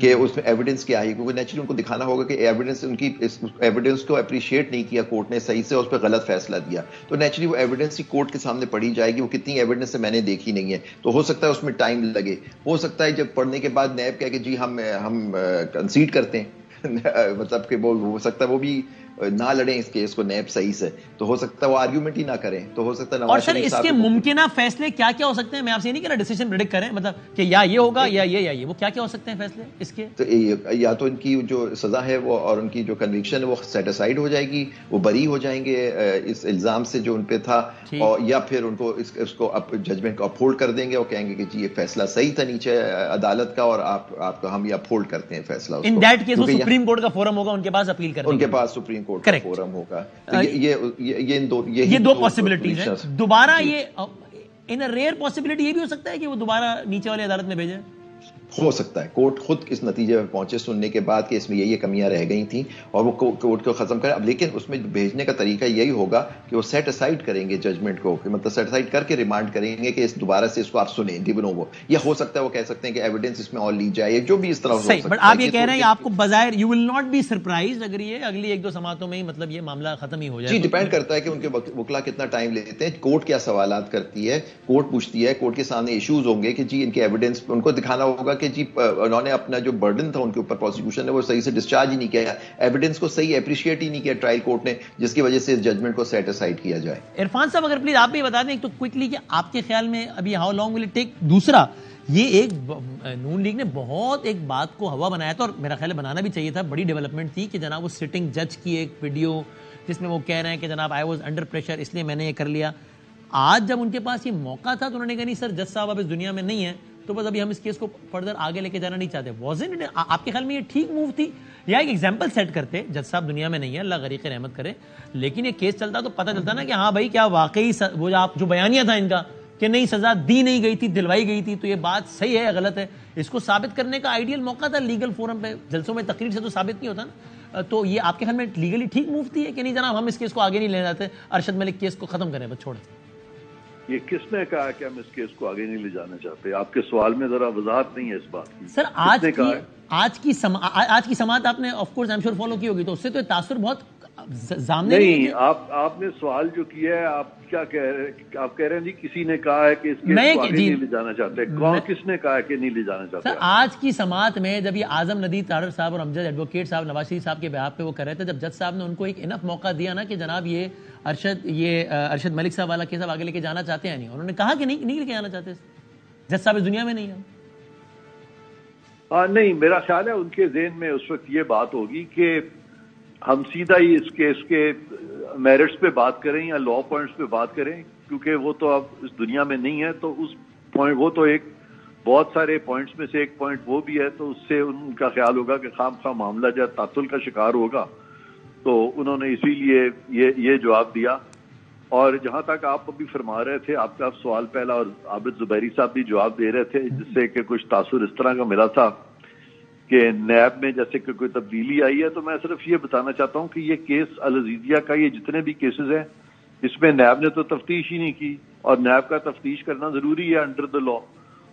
کہ اس میں ایویڈنس کیا ہے, کیونکہ نیچرلی ان کو دکھانا ہوگا کہ ایویڈنس ان کی ایویڈنس کو اپریشیٹ نہیں کیا کورٹ نے صحیح سے, اس پہ غلط فیصلہ دیا, تو نیچرلی وہ ایویڈنس ہی کورٹ کے سامنے پڑھی جائے گی. وہ کتنی ایویڈنس ہے میں نے دیکھی نہیں ہے, تو ہو سکتا ہے اس میں ٹائم لگے. ہو سکتا ہے جب پڑھنے کے بعد نیب کہے کہ جی ہم کنسیڈ کرتے ہیں, مطلب کہ وہ ہو سکتا ہے وہ بھی نہ لڑیں اس کیس کو نیب صحیح سے, تو ہو سکتا ہے وہ آرگیومنٹ ہی نہ کریں, تو ہو سکتا ہے. اور سر اس کے ممکنہ فیصلے کیا کیا ہو سکتے ہیں؟ میں آپ سے یہ نہیں کہہ رہا ڈیسیژن پریڈکٹ کریں, مطلب کہ یا یہ ہوگا یا یہ, وہ کیا کیا ہو سکتے ہیں فیصلے اس کے؟ تو یا تو ان کی جو سزا ہے وہ اور ان کی جو کنوکشن ہے وہ سیٹ اسائڈ ہو جائے گی, وہ بری ہو جائیں گے اس الزام سے جو ان پہ تھا, اور یا پھر ان کو اس کو ججمنٹ کو اپہولڈ کر دیں گے, اور کہیں گے کہ جی یہ فیصلہ صحیح تھا نیچے عدالت کا, اور آپ کو ہم یہ اپہولڈ کرتے ہیں فیصلہ. ان دیٹ کیس وہ سپریم کورٹ کا فورم ہوگا, ان کے پاس اپیل کرنے ان کے پاس سپریم کورٹ کا فورم ہوگا. یہ 2 پاسبلٹیز ہیں. دوبارہ یہ ان ریئر پاسبلٹی یہ بھی ہو سکتا ہے کہ وہ دوبارہ نیچے والی عدالت میں بھیجیں, ہو سکتا ہے کورٹ خود اس نتیجے پر پہنچے سننے کے بعد کہ اس میں یہ کمیاں رہ گئی تھیں اور وہ کورٹ کو ختم کرے. اب لیکن اس میں بھیجنے کا طریقہ یہی ہوگا کہ وہ سیٹ اسائڈ کریں گے ججمنٹ کو, مطلب سیٹ اسائڈ کر کے ریمانڈ کریں گے کہ دوبارہ سے اس کو آپ سنیں ڈی بنو. یا ہو سکتا ہے وہ کہہ سکتے ہیں کہ ایویڈنس اس میں اور لی جائے, جو بھی اس طرح ہو سکتا ہے. بٹ آپ یہ کہہ رہے ہیں آپ کو بظاہر you will not be surprise اگر یہ اگلی 1-2 سماعتوں میں ہی مطلب یہ معاملہ ختم ہی ہو جائے. جی ڈیپینڈ کرتا ہے کہ ان کے وکلا کتنا ٹائم لیتے ہیں, کورٹ کیا سوالات کرتی ہے, کورٹ پوچھتی ہے, کورٹ کے سامنے ایشوز ہوں گے کہ جی ان کے ایویڈنس ان کو دکھانا ہوگا کہ جی انہوں نے اپنا جو برڈن تھا ان کے اوپر پروسیکیوشن نے وہ صحیح سے ڈسچارج ہی نہیں کیا، ایویڈنس کو صحیح اپریشیٹ ہی نہیں کیا ٹرائل کورٹ نے، جس کی وجہ سے اس ججمنٹ کو سیٹ اسائڈ کیا جائے. عرفان صاحب اگر پلیز آپ بھی بتا دیں ایک تو کوئکلی کہ آپ کے خیال میں ابھی how long will it take. دوسرا یہ ایک نون لیگ نے بہت ایک بات کو ہوا بنایا تھا اور میرا خیال ہے بنانا بھی چاہیے تھا، بڑی ڈیولپمنٹ تھی کہ جناب وہ سٹنگ جج کی ایک ویڈیو جس میں وہ کہہ رہے ہیں کہ جناب آئی واز انڈر پریشر اس لیے میں نے یہ کر لیا. آج جب ان کے پاس یہ موقع تھا تو انہوں نے کہا نہیں سر جج صاحب اب اس دنیا میں نہیں ہے تو بس ابھی ہم اس کیس کو فردر آگے لے کے جانا نہیں چاہتے. وازنٹ آپ کے خیال میں یہ ٹھیک موو تھی یا ایک ایگزامپل سیٹ کرتے جج صاحب دنیا میں نہیں ہے اللہ غریق رحمت کرے، لیکن یہ کیس چلتا تو پتہ چلتا نا کہ ہاں بھائی کیا واقعی وہ جو بیانیہ تھا ان کا کہ نہیں سزا دی نہیں گئی تھی دلوائی گئی تھی تو یہ بات صحیح ہے یا غلط ہے، اس کو ثابت کرنے کا آئیڈیل موقع تھا لیگل فورم پہ. جلسوں میں تقریر سے تو ثابت نہیں ہوتا نا. تو یہ آپ کے خیال میں لیگلی ٹھیک موو تھی ہے کہ نہیں جناب ہم اس کیس کو آگے نہیں لے جاتے، ارشد ملک کیس کو ختم کریں بس چھوڑیں؟ یہ کس نے کہا کہ ہم اس کیس کو آگے نہیں لے جانا چاہتے؟ آپ کے سوال میں ذرا وضاحت نہیں ہے اس بات کی. سر آج کی سماعت آپ نے of course I am sure follow کی ہوگی تو اس سے تو تاثر بہت سامنے نہیں. آپ نے سوال جو کیا ہے آپ کیا کہہ رہے ہیں؟ آپ کہہ رہے ہیں جی کسی نے کہا ہے کہ اس کیس کو آگے نہیں لے جانا چاہتے. کون کس نے کہا کہ نہیں لے جانا چاہتے؟ سر آج کی سماعت میں جب یہ اعظم ندی تارڑ صاحب اور امجد ایڈوکیٹ صاحب نواز شریف صاحب کے بیان پہ وہ کر رہے تھے، جب جج صاحب نے ان کو ایک انف موقع دیا نا کہ جناب یہ ارشد ملک صاحب والا کیس آگے لے کے جانا چاہتے ہیں نہیں، انہوں نے کہا کہ نہیں لے کے جانا چاہتے، جج صاحب اس دنیا میں نہیں ہے. نہیں میرا خیال ہے ان کے ذہن میں اس وقت یہ بات ہوگی کہ ہم سیدھا ہی اس کیس کے میرٹس پہ بات کریں یا لا پوائنٹس پہ بات کریں، کیونکہ وہ تو اب اس دنیا میں نہیں ہے تو اس پوائنٹ وہ تو ایک بہت سارے پوائنٹس میں سے ایک پوائنٹ وہ بھی ہے تو اس سے ان کا خیال ہوگا کہ خام خواہ معاملہ جو تعطل کا شکار ہوگا، تو انہوں نے اسی لیے یہ جواب دیا. اور جہاں تک آپ ابھی فرما رہے تھے آپ کا سوال پہلا اور عابد زبیری صاحب بھی جواب دے رہے تھے جس سے کہ کچھ تاثر اس طرح کا ملا تھا کہ نیب میں جیسے کہ کوئی تبدیلی آئی ہے، تو میں صرف یہ بتانا چاہتا ہوں کہ یہ کیس العزیزیہ کا یہ جتنے بھی کیسز ہیں اس میں نیب نے تو تفتیش ہی نہیں کی اور نیب کا تفتیش کرنا ضروری ہے انڈر دا لا.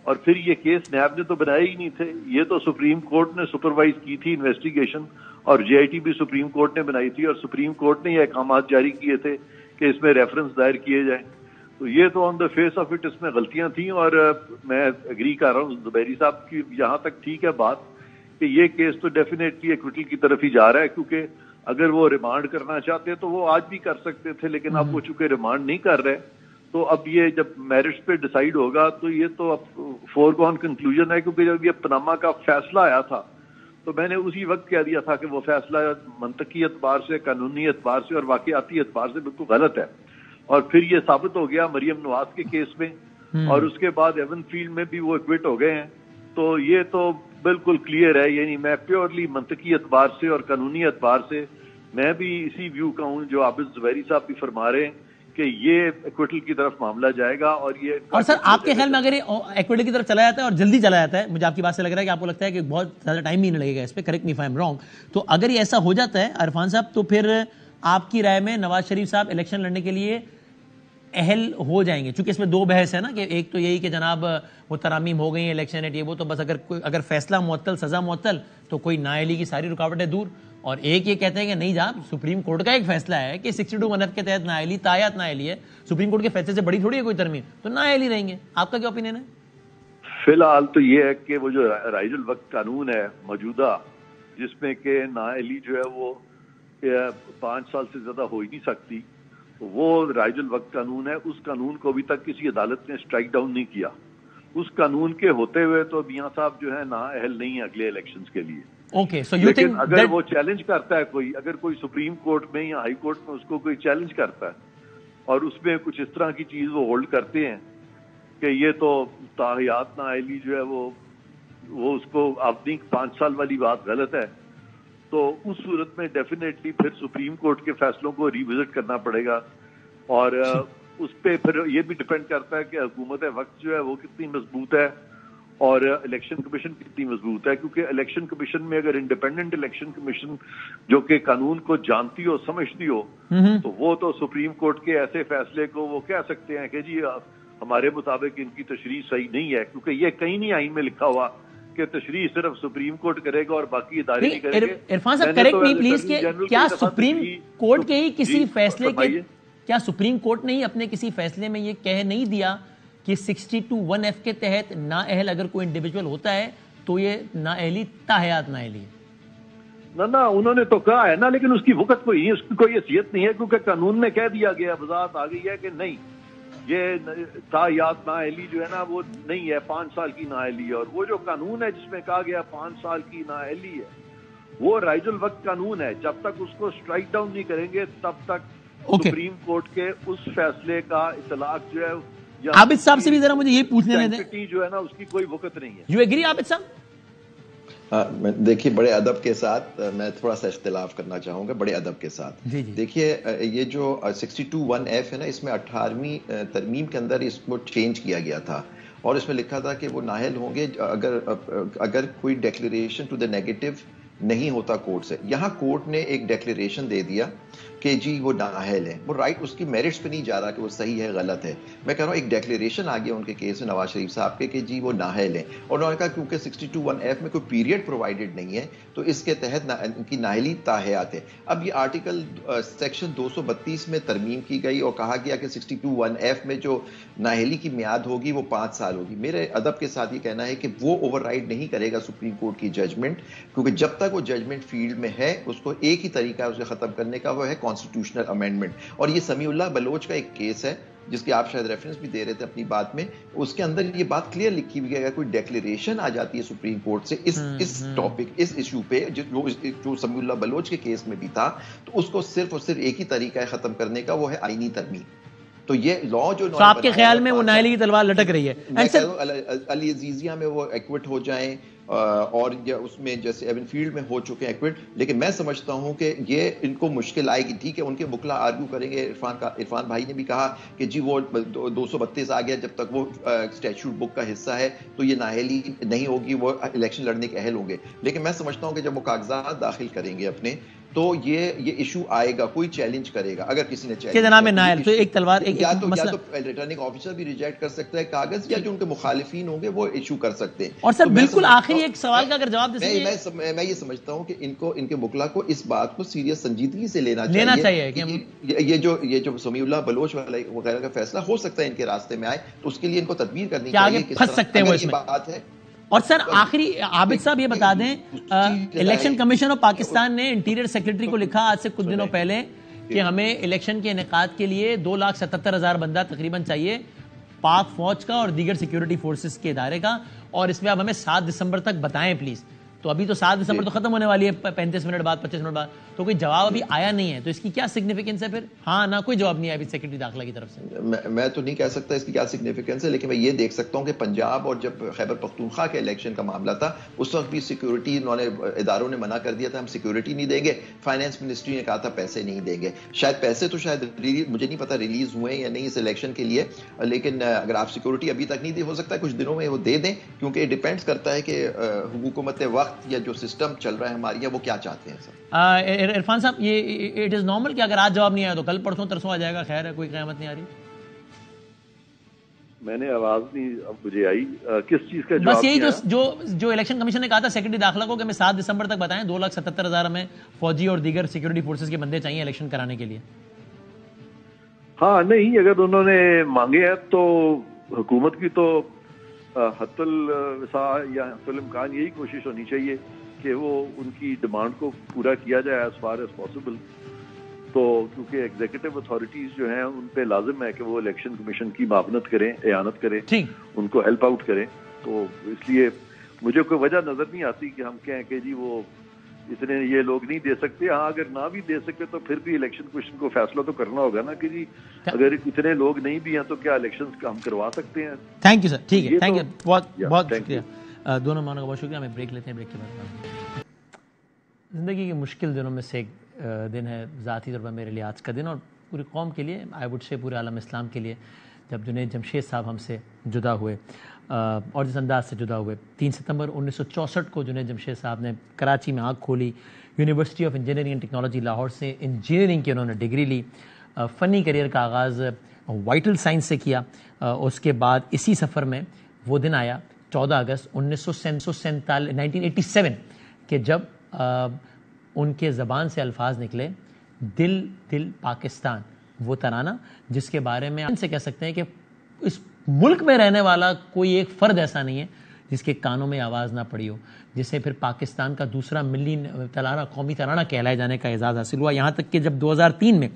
اور پھر یہ کیس نیب نے تو بنائے ہی نہیں تھے، یہ تو سپریم کورٹ نے سپروائز کی تھی انویسٹیگیشن اور جے آئی ٹی بھی سپریم کورٹ نے بنائی تھی اور سپریم کورٹ نے یہ احکامات جاری کیے تھے کہ اس میں ریفرنس دائر کیے جائیں. تو یہ تو آن دا فیس آف اٹ اس میں غلطیاں تھیں اور میں اگری کر رہا ہوں زبیری صاحب کی یہاں تک ٹھیک ہے بات کہ یہ کیس تو ڈیفینیٹلی ایکویٹل کی طرف ہی جا رہا ہے، کیونکہ اگر وہ ریمانڈ کرنا چاہتے تو وہ آج بھی کر سکتے تھے، لیکن اب وہ چونکہ ریمانڈ نہیں کر رہے تو اب یہ جب میرٹس پہ ڈیسائیڈ ہوگا تو یہ تو اب فور گون کنکلوژن ہے. کیونکہ جب یہ پناما کا فیصلہ آیا تھا تو میں نے اسی وقت کہہ دیا تھا کہ وہ فیصلہ منطقی اعتبار سے، قانونی اعتبار سے اور واقعاتی اعتبار سے بالکل غلط ہے. اور پھر یہ ثابت ہو گیا مریم نواز کے کیس میں اور اس کے بعد ایون فیلڈ میں بھی وہ ایکوٹ ہو گئے ہیں. تو یہ تو بالکل کلیئر ہے، یعنی میں پیورلی منطقی اعتبار سے اور قانونی اعتبار سے میں بھی اسی ویو کا ہوں جو عابد زبیری صاحب بھی فرما رہے ہیں کہ یہ ایکویٹل کی طرف معاملہ جائے گا. اور سر آپ کے خیال میں اگر ایکویٹل کی طرف چلا جاتا ہے اور جلدی چلا جاتا ہے، مجھے آپ کی بات سے لگ رہا ہے کہ آپ کو لگتا ہے کہ بہت زیادہ ٹائم بھی نہیں لگے گا اس پہ، correct me if I am wrong, تو اگر یہ ایسا ہو جاتا ہے عرفان صاحب تو پھر آپ کی رائے میں نواز شریف صاحب الیکشن لڑنے کے لیے اہل ہو جائیں گے؟ چونکہ اس میں دو بحث ہے نا کہ ایک تو یہی کہ جناب وہ ترامیم ہو گئی ہیں الیکشن ایٹ یہ وہ، تو بس اگر فیصلہ معطل سزا معطل تو کوئی نااہلی کی ساری رکاوٹیں دور، اور ایک یہ کہتے ہیں کہ نہیں جناب سپریم کورٹ کا ایک فیصلہ ہے کہ 62(1) کے تحت نااہلی تایات نااہلی ہے، سپریم کورٹ کے فیصلے سے بڑی تھوڑی ہے کوئی ترمیم، تو نااہلی رہیں گے. آپ کا کیا اوپینین ہے؟ فی الحال تو یہ ہے کہ وہ جو رائج الوقت قانون ہے موجودہ جس میں کہ نااہلی جو ہے وہ 5 سال سے زیادہ ہو ہی نہیں سکتی، وہ رائج الوقت قانون ہے. اس قانون کو ابھی تک کسی عدالت نے اسٹرائک ڈاؤن نہیں کیا. اس قانون کے ہوتے ہوئے تو میاں صاحب جو ہے نااہل نہیں ہے اگلے الیکشنز کے لیے. لیکن اگر وہ چیلنج کرتا ہے اگر کوئی سپریم کورٹ میں یا ہائی کورٹ میں اس کو کوئی چیلنج کرتا ہے اور اس میں کچھ اس طرح کی چیز وہ ہولڈ کرتے ہیں کہ یہ تو تاحیات نااہلی جو ہے وہ اس کو اپنی 5 سال والی بات غلط ہے، تو اس صورت میں ڈیفینیٹلی پھر سپریم کورٹ کے فیصلوں کو ریوزٹ کرنا پڑے گا. اور اس پہ پھر یہ بھی ڈپینڈ کرتا ہے کہ حکومت وقت جو ہے وہ کتنی مضبوط ہے اور الیکشن کمیشن کتنی مضبوط ہے. کیونکہ الیکشن کمیشن میں اگر انڈیپینڈنٹ الیکشن کمیشن جو کہ قانون کو جانتی ہو سمجھتی ہو تو وہ تو سپریم کورٹ کے ایسے فیصلے کو وہ کہہ سکتے ہیں کہ جی ہمارے مطابق ان کی تشریح صحیح نہیں ہے، کیونکہ یہ کہیں نہیں آئین میں لکھا ہوا کہ تشریح صرف سپریم کورٹ کرے گا اور باقی ادارے نہیں کریں گے. عرفان صاحب کریکٹ می پلیز کہ کیا سپریم کورٹ کے ہی کسی فیصلے کے کیا سپریم کورٹ نے ہی اپنے کسی فیصلے میں یہ کہہ نہیں دیا کہ 62(1) کے تحت نااہل اگر کوئی انڈیویجول ہوتا ہے تو یہ نااہلی تاحیات نااہلی ہے. نہ انہوں نے تو کہا ہے نا, لیکن اس کی وقت کوئی نہیں, اس کی کوئی حیثیت نہیں ہے, کیونکہ قانون میں کہہ دیا گیا, وضاحت آ گئی ہے کہ نہیں, یہ تاحیات نااہلی جو ہے نا وہ نہیں ہے, 5 سال کی نااہلی ہے. اور وہ جو قانون ہے جس میں کہا گیا 5 سال کی نااہلی ہے, وہ رائج الوقت قانون ہے. جب تک اس کو اسٹرائک ڈاؤن نہیں کریں گے تب تک سپریم کورٹ کے اس فیصلے کا اطلاق جو ہے, عابد صاحب سے بھی ذرا مجھے یہ پوچھنے دیں, جو ہے نا اس کی کوئی وقت نہیں ہے. یو ایگری عابد صاحب؟ دیکھیے بڑے ادب کے ساتھ میں تھوڑا سا اختلاف کرنا چاہوں گا, بڑے ادب کے ساتھ. دیکھیے یہ جو 62(1)(f ہے نا, اس میں 18ویں ترمیم کے اندر اس کو چینج کیا گیا تھا, اور اس میں لکھا تھا کہ وہ نااہل ہوں گے اگر کوئی ڈیکلیریشن ٹو دا نیگیٹو نہیں ہوتا کورٹ سے. یہاں کورٹ نے ایک ڈیکلیریشن دے دیا کہ جی وہ نااہل ہے, وہ رائٹ اس کی میرٹس پہ نہیں جا رہا کہ وہ صحیح ہے غلط ہے. میں کہہ رہا ہوں ایک ڈیکلیریشن آ گیا ان کے کیس میں نواز شریف صاحب کے کہ جی وہ نااہل ہیں, اور انہوں نے کہا کیونکہ 62(1)(f) میں کوئی پیریڈ پرووائڈڈ نہیں ہے تو اس کے تحت ان کی نااہلی تاحیات ہے. اب یہ آرٹیکل سیکشن 232 میں ترمیم کی گئی اور کہا گیا کہ 62(1)(f) میں جو نااہلی کی میعاد ہوگی وہ 5 سال ہوگی. میرے ادب کے ساتھ یہ کہنا ہے کہ وہ اوور رائڈ نہیں کرے گا سپریم کورٹ کی ججمنٹ, کیونکہ جب تک وہ ججمنٹ فیلڈ میں ہے اس کو ایک ہی طریقہ ہے اسے ختم کرنے کا, وہ ہے کانسٹیٹیوشنل امینڈمنٹ. اور یہ سمیع اللہ بلوچ کا ایک کیس ہے جس کی آپ شاید ریفرنس بھی دے رہے تھے اپنی بات میں, اس کے اندر یہ بات کلیئر لکھی ہوئی ہے اگر کوئی ڈیکلیریشن آ جاتی ہے سپریم کورٹ سے اس ٹاپک, اس ایشو پہ جو سمیع اللہ بلوچ کے کیس میں بھی تھا, تو اس کو صرف اور صرف ایک ہی طریقہ ہے ختم کرنے کا, وہ ہے آئینی ترمیم. تو یہ لا جو آپ کے خیال میں وہ نااہلی کی تلوار لٹک رہی ہے, علی عزیزیہ میں وہ ایکوٹ ہو جائیں, اور اس میں جیسے ایون فیلڈ میں ہو چکے ہیں ایکوٹ, لیکن میں سمجھتا ہوں کہ یہ ان کو مشکل آئے گی. ٹھیک ہے ان کے وکلا آرگو کریں گے, عرفان بھائی نے بھی کہا کہ جی وہ 232 آ گیا, جب تک وہ اسٹیچوٹ بک کا حصہ ہے تو یہ نااہلی نہیں ہوگی, وہ الیکشن لڑنے کے اہل ہوں گے. لیکن میں سمجھتا ہوں کہ جب وہ کاغذات داخل کریں گے اپنے تو یہ ایشو آئے گا, کوئی چیلنج کرے گا. اگر کسی نے چیلنج تو ایک تلوار یا تو ریٹرننگ آفیسر بھی ریجیکٹ کر سکتا ہے کاغذ, یا جو ان کے مخالفین ہوں گے وہ ایشو کر سکتے ہیں. اور سر بالکل آخری ایک سوال کا اگر جواب دے سکیں, میں یہ سمجھتا ہوں کہ ان کے وکلا کو اس بات کو سیریس سنجیدگی سے لینا چاہیے. یہ جو سمیع اللہ بلوچ وغیرہ کا فیصلہ ہو سکتا ہے ان کے راستے میں آئے, تو اس کے لیے ان کو تدبیر کرنی چاہیے. پھنس سکتے ہیں وہ اس میں, بات ہے. اور سر آخری عابد صاحب یہ بتا دیں, الیکشن کمیشن آف پاکستان نے انٹیریئر سیکرٹری کو لکھا آج سے کچھ دنوں پہلے کہ ہمیں الیکشن کے انعقاد کے لیے 2,77,000 بندہ تقریباً چاہیے, پاک فوج کا اور دیگر سیکیورٹی فورسز کے ادارے کا, اور اس میں آپ ہمیں 7 دسمبر تک بتائیں پلیز. تو ابھی تو 7 دسمبر تو ختم ہونے والی ہے, 35 منٹ بعد 25 منٹ بعد, تو کوئی جواب ابھی آیا نہیں ہے. تو اس کی کیا سگنیفیکنس ہے پھر؟ ہاں نہ کوئی جواب نہیں آیا ابھی سیکرٹری داخلہ کی طرف سے. میں تو نہیں کہہ سکتا اس کی کیا سگنیفیکنس ہے, لیکن میں یہ دیکھ سکتا ہوں کہ پنجاب اور جب خیبر پختونخوا کے الیکشن کا معاملہ تھا اس وقت بھی سیکیورٹی اداروں نے منع کر دیا تھا, ہم سیکیورٹی نہیں دیں گے. فائنانس منسٹری نے کہا تھا پیسے نہیں دیں گے. شاید پیسے تو شاید مجھے نہیں پتا ریلیز ہوئے یا نہیں اس الیکشن کے لیے, لیکن اگر آپ سیکیورٹی ابھی تک نہیں دی, ہو سکتا ہے کچھ دنوں میں وہ دے دیں, کیونکہ یہ ڈیپینڈس کرتا ہے کہ حکومت وقت یا جو سسٹم چل رہا ہے ہماری ہے وہ کیا چاہتے ہیں. سر عرفان صاحب یہ اٹ از نارمل کہ اگر آج جواب نہیں آیا تو کل پرسوں ترسوں آ جائے گا, خیر ہے کوئی قیامت نہیں آ رہی. میں نے آواز نہیں اب مجھے آئی کس چیز کا جواب. بس یہی جو الیکشن کمیشن نے کہا تھا سیکرٹری داخلہ کو کہ ہمیں 7 دسمبر تک بتائیں 2,77,000 ہمیں فوجی اور دیگر سیکورٹی فورسز کے بندے چاہیے الیکشن کرانے کے لیے. ہاں نہیں, اگر انہوں نے مانگے ہیں تو حکومت کی تو حتی الوسع یا حتی الامکان یہی کوشش ہونی چاہیے کہ وہ ان کی ڈیمانڈ کو پورا کیا جائے ایز فار ایز پاسبل. تو کیونکہ ایگزیکٹو اتھارٹیز جو ہیں ان پہ لازم ہے کہ وہ الیکشن کمیشن کی معاونت کریں, اعانت کریں, ان کو ہیلپ آؤٹ کریں. تو اس لیے مجھے کوئی وجہ نظر نہیں آتی کہ ہم کہیں کہ جی وہ اتنے یہ لوگ نہیں دے سکتے. ہاں اگر نہ بھی دے سکتے تو پھر بھی الیکشن کمیشن کو فیصلہ تو کرنا ہوگا نا کہ جی اگر اتنے لوگ نہیں بھی ہیں تو کیا الیکشن ہم کروا سکتے ہیں. تھینک یو سر, ٹھیک ہے, تھینک یو, بہت شکریہ. دونوں مانوں کا بہت شکریہ. ہمیں بریک لیتے ہیں, بریک کے بعد. زندگی کے مشکل دنوں میں سے ایک دن ہے ذاتی طور پر میرے لیے آج کا دن, اور پوری قوم کے لیے, آئی وڈ سے پورے عالم اسلام کے لیے, جب جنید جمشید صاحب ہم سے جدا ہوئے اور جس انداز سے جدا ہوئے. 3 ستمبر 1964 کو جنید جمشید صاحب نے کراچی میں آنکھ کھولی. University of engineering and technology Lahore سے انجینئرنگ کی انہوں نے ڈگری لی. فنی کیریئر کا آغاز وائٹل سائنس سے کیا. اس کے بعد اسی سفر میں وہ دن آیا 14 اگست 1987 کہ جب ان کے زبان سے الفاظ نکلے دل دل پاکستان, وہ ترانہ جس کے بارے میں ان سے کہہ سکتے ہیں کہ اس ملک میں رہنے والا کوئی ایک فرد ایسا نہیں ہے جس کے کانوں میں آواز نہ پڑی ہو, جسے پھر پاکستان کا دوسرا ملی ترانہ, قومی ترانہ کہلائے جانے کا اعزاز حاصل ہوا. یہاں تک کہ جب 2003 میں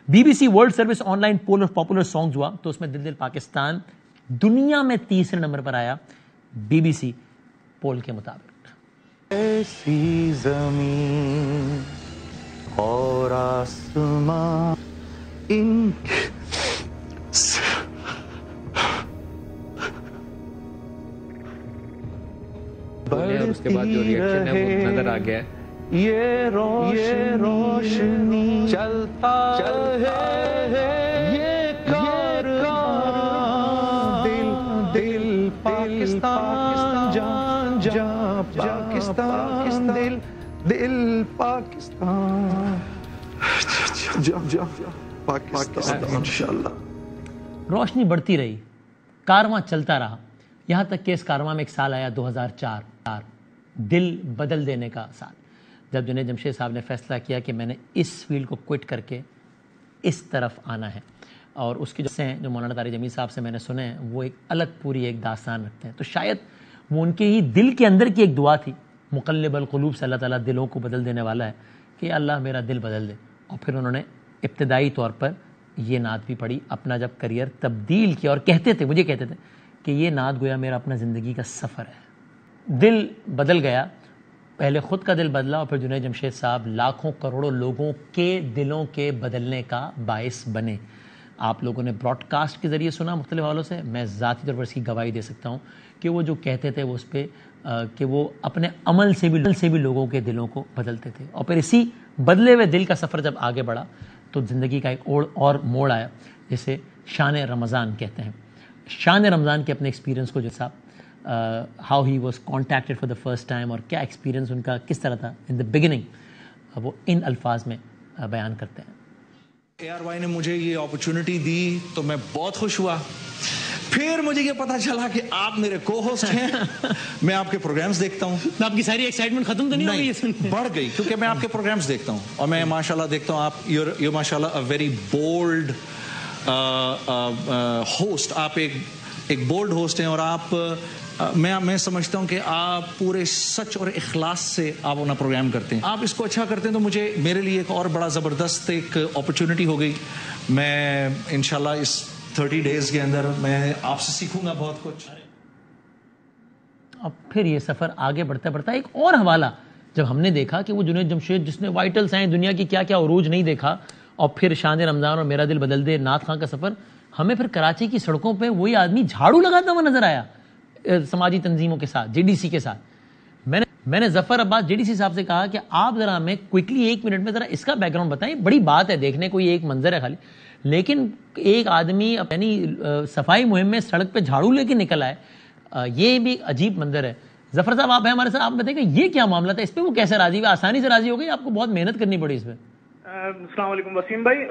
BBC World Service online poll of popular songs ہوا تو اس میں دل دل پاکستان دنیا میں تیسرے نمبر پر آیا BBC پول کے مطابق. ایسی زمین اور آسمان ان اور اس کے بعد جو ریئیکشن ہے وہ نظر آ گیا ہے. یہ روشنی چلتا ہے یہ کارواں دل پاکستان جان جان پاکستان دل پاکستان پاکستان انشاءاللہ. روشنی بڑھتی رہی, کارواں چلتا رہا, یہاں تک کہ اس کارواں میں ایک سال آیا 2004, دل بدل دینے کا سال, جب جنید جمشید صاحب نے فیصلہ کیا کہ میں نے اس فیلڈ کو کوئٹ کر کے اس طرف آنا ہے. اور اس کی جو مولانا طارق جمیل صاحب سے میں نے سنے ہیں وہ ایک الگ پوری ایک داستان رکھتے ہیں. تو شاید وہ ان کے ہی دل کے اندر کی ایک دعا تھی, مقلب القلوب سے اللہ تعالیٰ دلوں کو بدل دینے والا ہے, کہ اللہ میرا دل بدل دے. اور پھر انہوں نے ابتدائی طور پر یہ نعت بھی پڑھی, اپنا جب کریئر تبدیل کیا, اور مجھے کہتے تھے کہ یہ نعت گویا میرا اپنا زندگی کا سفر ہے. دل بدل گیا, پہلے خود کا دل بدلا اور پھر جنید جمشید صاحب لاکھوں کروڑوں لوگوں کے دلوں کے بدلنے کا باعث بنے. آپ لوگوں نے براڈ کاسٹ کے ذریعے سنا مختلف حوالوں سے, میں ذاتی طور پر اس کی گواہی دے سکتا ہوں کہ وہ جو کہتے تھے وہ اس پہ کہ وہ اپنے عمل سے بھی لوگوں کے دلوں کو بدلتے تھے. اور پھر اسی بدلے ہوئے دل کا سفر جب آگے بڑھا تو زندگی کا ایک اور موڑ آیا جسے شان رمضان کہتے ہیں. شان رمضان کے اپنے ایکسپیرینس کو جو صاحب how he was contacted for the first time, اور کیا ایکسپیرینس ان کا کس طرح تھا ان دا بگننگ, وہ ان الفاظ میں بیان کرتے ہیں. ARY نے مجھے یہ اپرچونٹی دی تو میں بہت خوش ہوا. پھر مجھے یہ پتا چلا کہ آپ میرے کو ہوسٹ ہیں, میں آپ کے پروگرامز دیکھتا ہوں. آپ کی ساری ایکسائٹمنٹ ختم تو نہیں ہو گئی؟ بڑھ گئی, کیونکہ میں آپ کے پروگرامز دیکھتا ہوں اور میں ماشاءاللہ دیکھتا ہوں آپ یو ماشاءاللہ اے ویری بولڈ ہوسٹ. آپ ایک بولڈ ہوسٹ ہیں, اور آپ میں سمجھتا ہوں کہ آپ پورے سچ اور اخلاص سے آپ اپنا پروگرام کرتے ہیں. آپ اس کو اچھا کرتے ہیں تو میرے لیے ایک اور بڑا زبردست ایک اپرچونٹی ہو گئی. میں انشاءاللہ اس 30 ڈیز کے اندر میں آپ سے سیکھوں گا بہت کچھ. اب پھر یہ سفر آگے بڑھتا بڑھتا ایک اور حوالہ جب ہم نے دیکھا کہ وہ جنید جمشید جس نے وائٹل سائن دنیا کی کیا کیا عروج نہیں دیکھا, اور پھر شان رمضان اور میرا دل بدل دے نعت خان کا سفر, ہمیں پھر کراچی کی سڑکوں پہ وہی آدمی جھاڑو لگاتا ہوا نظر آیا سماجی تنظیموں کے ساتھ, JDC کے ساتھ. میں نے ظفر عباس JDC صاحب سے کہا کہ آپ ذرا ہمیں کوئکلی 1 منٹ میں ذرا اس کا بیک گراؤنڈ بتائیں. بڑی بات ہے دیکھنے کو, یہ ایک منظر ہے خالی, لیکن ایک آدمی اپنی صفائی مہم میں سڑک پہ جھاڑو لے کے نکل آئے, یہ بھی عجیب منظر ہے. ظفر صاحب آپ ہیں ہمارے ساتھ, آپ بتائیں کہ یہ کیا معاملہ تھا, اس پہ وہ کیسے راضی ہوئے؟ آسانی سے راضی ہو گئی, آپ کو بہت محنت کرنی پڑی اس پہ؟ السلام علیکم وسیم بھائی.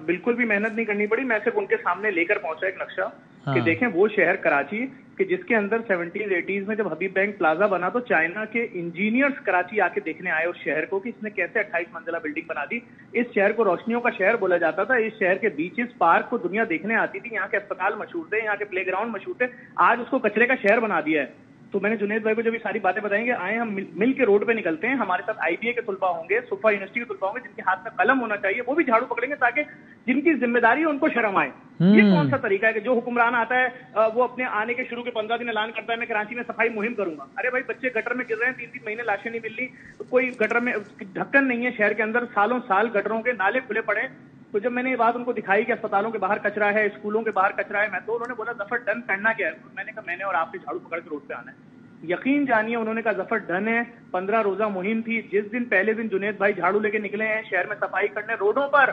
بالکل بھی محنت نہیں کرنی پڑی, میں صرف ان کے سامنے لے کر پہنچا ایک نقشہ کہ دیکھیں وہ شہر کراچی کہ جس کے اندر 70s 80s میں جب حبیب بینک پلازا بنا تو چائنا کے انجینئرز کراچی آ کے دیکھنے آئے اس شہر کو کہ اس نے کیسے 28 منزلہ بلڈنگ بنا دی. اس شہر کو روشنیوں کا شہر بولا جاتا تھا. اس شہر کے بیچز پارک کو دنیا دیکھنے آتی تھی, یہاں کے اسپتال مشہور تھے, یہاں کے پلے گراؤنڈ مشہور تھے. آج اس کو کچرے کا شہر بنا دیا ہے. تو میں نے جنید بھائی کو جب یہ ساری باتیں بتائیں گے, آئے ہم مل کے روڈ پہ نکلتے ہیں, ہمارے ساتھ IBA کے طلباء ہوں گے, صفا یونیورسٹی کے طلباء ہوں گے, جن کے ہاتھ میں قلم ہونا چاہیے, وہ بھی جھاڑو پکڑیں گے تاکہ جن کی ذمہ داری ہے ان کو شرم آئے. یہ کون سا طریقہ ہے کہ جو حکمران آتا ہے وہ اپنے آنے کے شروع کے 15 دن اعلان کرتا ہے میں کراچی میں صفائی مہم کروں گا. ارے بھائی بچے گٹر میں گر رہے ہیں, 3 مہینے لاشیں نہیں مل رہی, کوئی گٹر میں ڈھکن نہیں ہے شہر کے اندر, سالوں سال گٹروں کے نالے کھلے پڑے. تو جب میں نے یہ بات ان کو دکھائی کہ اسپتالوں کے باہر کچرا ہے, اسکولوں کے باہر کچرا ہے, تو انہوں نے بولا ظفر ڈن کرنا کیا ہے؟ میں نے کہا میں نے اور آپ کے جھاڑو پکڑ کے روڈ پہ آنا ہے. یقین جانیے انہوں نے کہا ظفر ڈن ہے. 15 روزہ مہم تھی. جس دن پہلے دن جنید بھائی جھاڑو لے کے نکلے ہیں شہر میں صفائی کرنے روڈوں پر,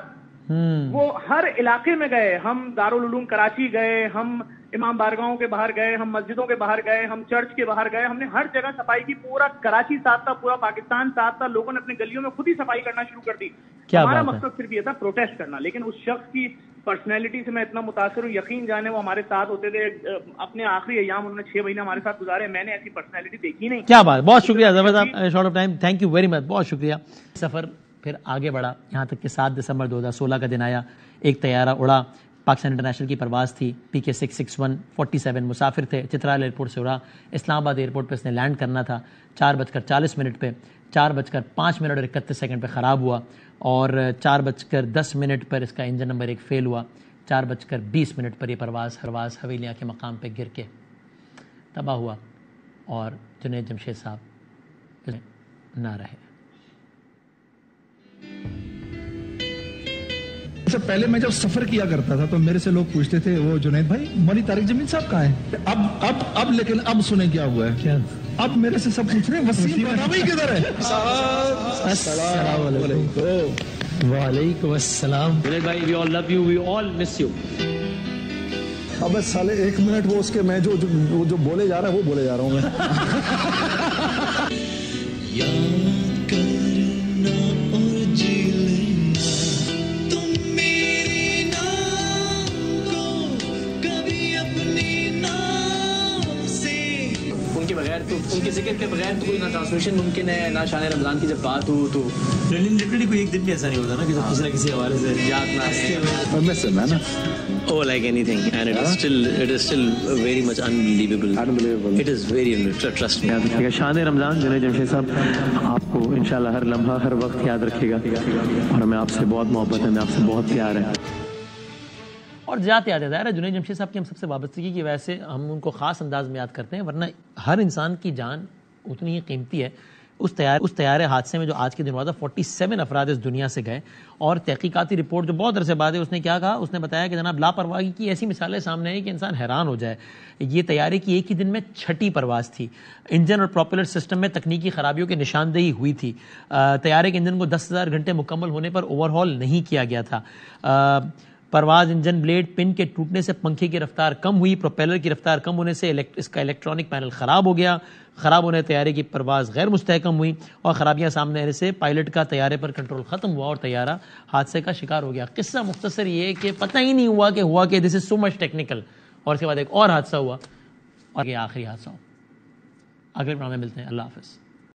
وہ ہر علاقے میں گئے. ہم دارالعلوم کراچی گئے, ہم امام بارگاہوں کے باہر گئے, ہم مسجدوں کے باہر گئے, ہم چرچ کے باہر گئے, ہم نے ہر جگہ صفائی کی. پورا کراچی ساتھ تھا, پورا پاکستان ساتھ تھا. لوگوں نے اپنے گلیوں میں خود ہی صفائی کرنا شروع کر دی. ہمارا مقصد صرف یہ تھا پروٹیسٹ کرنا, لیکن اس شخص کی پرسنالٹی سے میں اتنا متاثر ہوں. یقین جانے وہ ہمارے ساتھ ہوتے تھے, اپنے آخری ایام انہوں نے 6 مہینے ہمارے ساتھ گزارے. میں نے ایسی پرسنالٹی دیکھی نہیں. کیا بات, بہت شکریہ ظفر صاحب, short of time, thank you very much, بہت شکریہ. سفر پھر آگے بڑھا, یہاں تک کہ 7 دسمبر 2016 کا دن آیا, ایک طیارہ اڑا, پاکستان انٹرنیشنل کی پرواز تھی PK 661 47 مسافر تھے، چترال ایئرپورٹ سے اڑا، اسلام آباد ایئرپورٹ پہ اس نے لینڈ کرنا تھا 4:40 پہ، 4:05 اور 31 پہ خراب ہوا، اور 4:10 پر اس کا انجن نمبر 1 فیل ہوا، 4:20 پر یہ پرواز حویلیاں کے مقام پہ گر کے تباہ ہوا، اور جنید جمشید صاحب نہ رہے۔ سے پہلے میں جب سفر کیا کرتا تھا تو میرے سے لوگ پوچھتے تھے وہ جنید بھائی مولی طارق جمیل صاحب کہاں ہیں؟ اب لیکن اب سنیں کیا ہوا ہے، کیا اب میرے سے سب پوچھ رہے ہیں وسیم بناوی کدھر ہے؟ السلام علیکم۔ وعلیکم السلام۔ جنید بھائی we all love you, we all miss you۔ اب سالے 1 منٹ وہ اس کے میں جو بولے جا رہا ہے وہ بولے جا رہا ہوں میں۔ ان کے ذکر کے بغیر تو کوئی نہ ٹرانسمیشن ممکن ہے، نہ شان رمضان کی جب بات ہو تو لٹرلی کوئی ایک دن بھی ایسا نہیں ہوتا نا کہ جب کسی نہ کسی حوالے سے یاد نہ آئے۔ Oh, like anything, and it is still very much unbelievable. It is very unbelievable, trust me. شان رمضان جنید جمشید صاحب آپ کو انشاءاللہ ہر لمحہ ہر وقت یاد رکھے گا، اور ہمیں آپ سے بہت محبت ہے، ہمیں آپ سے بہت پیار ہے، اور زیادہ یاد ہے جنید جمشید صاحب کی ہم سب سے وابستگی کی وجہ سے ہم ان کو خاص انداز میں یاد کرتے ہیں، ورنہ ہر انسان کی جان اتنی ہی قیمتی ہے۔ اس طیارے حادثے میں جو آج کے دن ہوا تھا 47 افراد اس دنیا سے گئے، اور تحقیقاتی رپورٹ جو بہت عرصے بعد ہے اس نے کیا کہا، اس نے بتایا کہ جناب لاپرواہی کی ایسی مثالیں سامنے آئی کہ انسان حیران ہو جائے۔ یہ طیارے کی ایک ہی دن میں 6ٹی پرواز تھی، انجن اور پروپیلر سسٹم میں تکنیکی خرابیوں کی نشاندہی ہوئی تھی، طیارے کے انجن کو 10,000 گھنٹے مکمل ہونے پر اوور ہال نہیں کیا گیا تھا، پرواز انجن بلیڈ پن کے ٹوٹنے سے پنکھے کی رفتار کم ہوئی، پروپیلر کی رفتار کم ہونے سے اس کا الیکٹرانک پینل خراب ہو گیا، خراب ہونے طیارے کی پرواز غیر مستحکم ہوئی، اور خرابیاں سامنے آنے سے پائلٹ کا طیارے پر کنٹرول ختم ہوا اور طیارہ حادثے کا شکار ہو گیا۔ قصہ مختصر یہ کہ پتہ ہی نہیں ہوا کہ دس از سو مچ ٹیکنیکل، اور اس کے بعد ایک اور حادثہ ہوا، اور یہ آخری حادثہ ہو۔ اگلے پروگرام میں ملتے ہیں، اللہ حافظ۔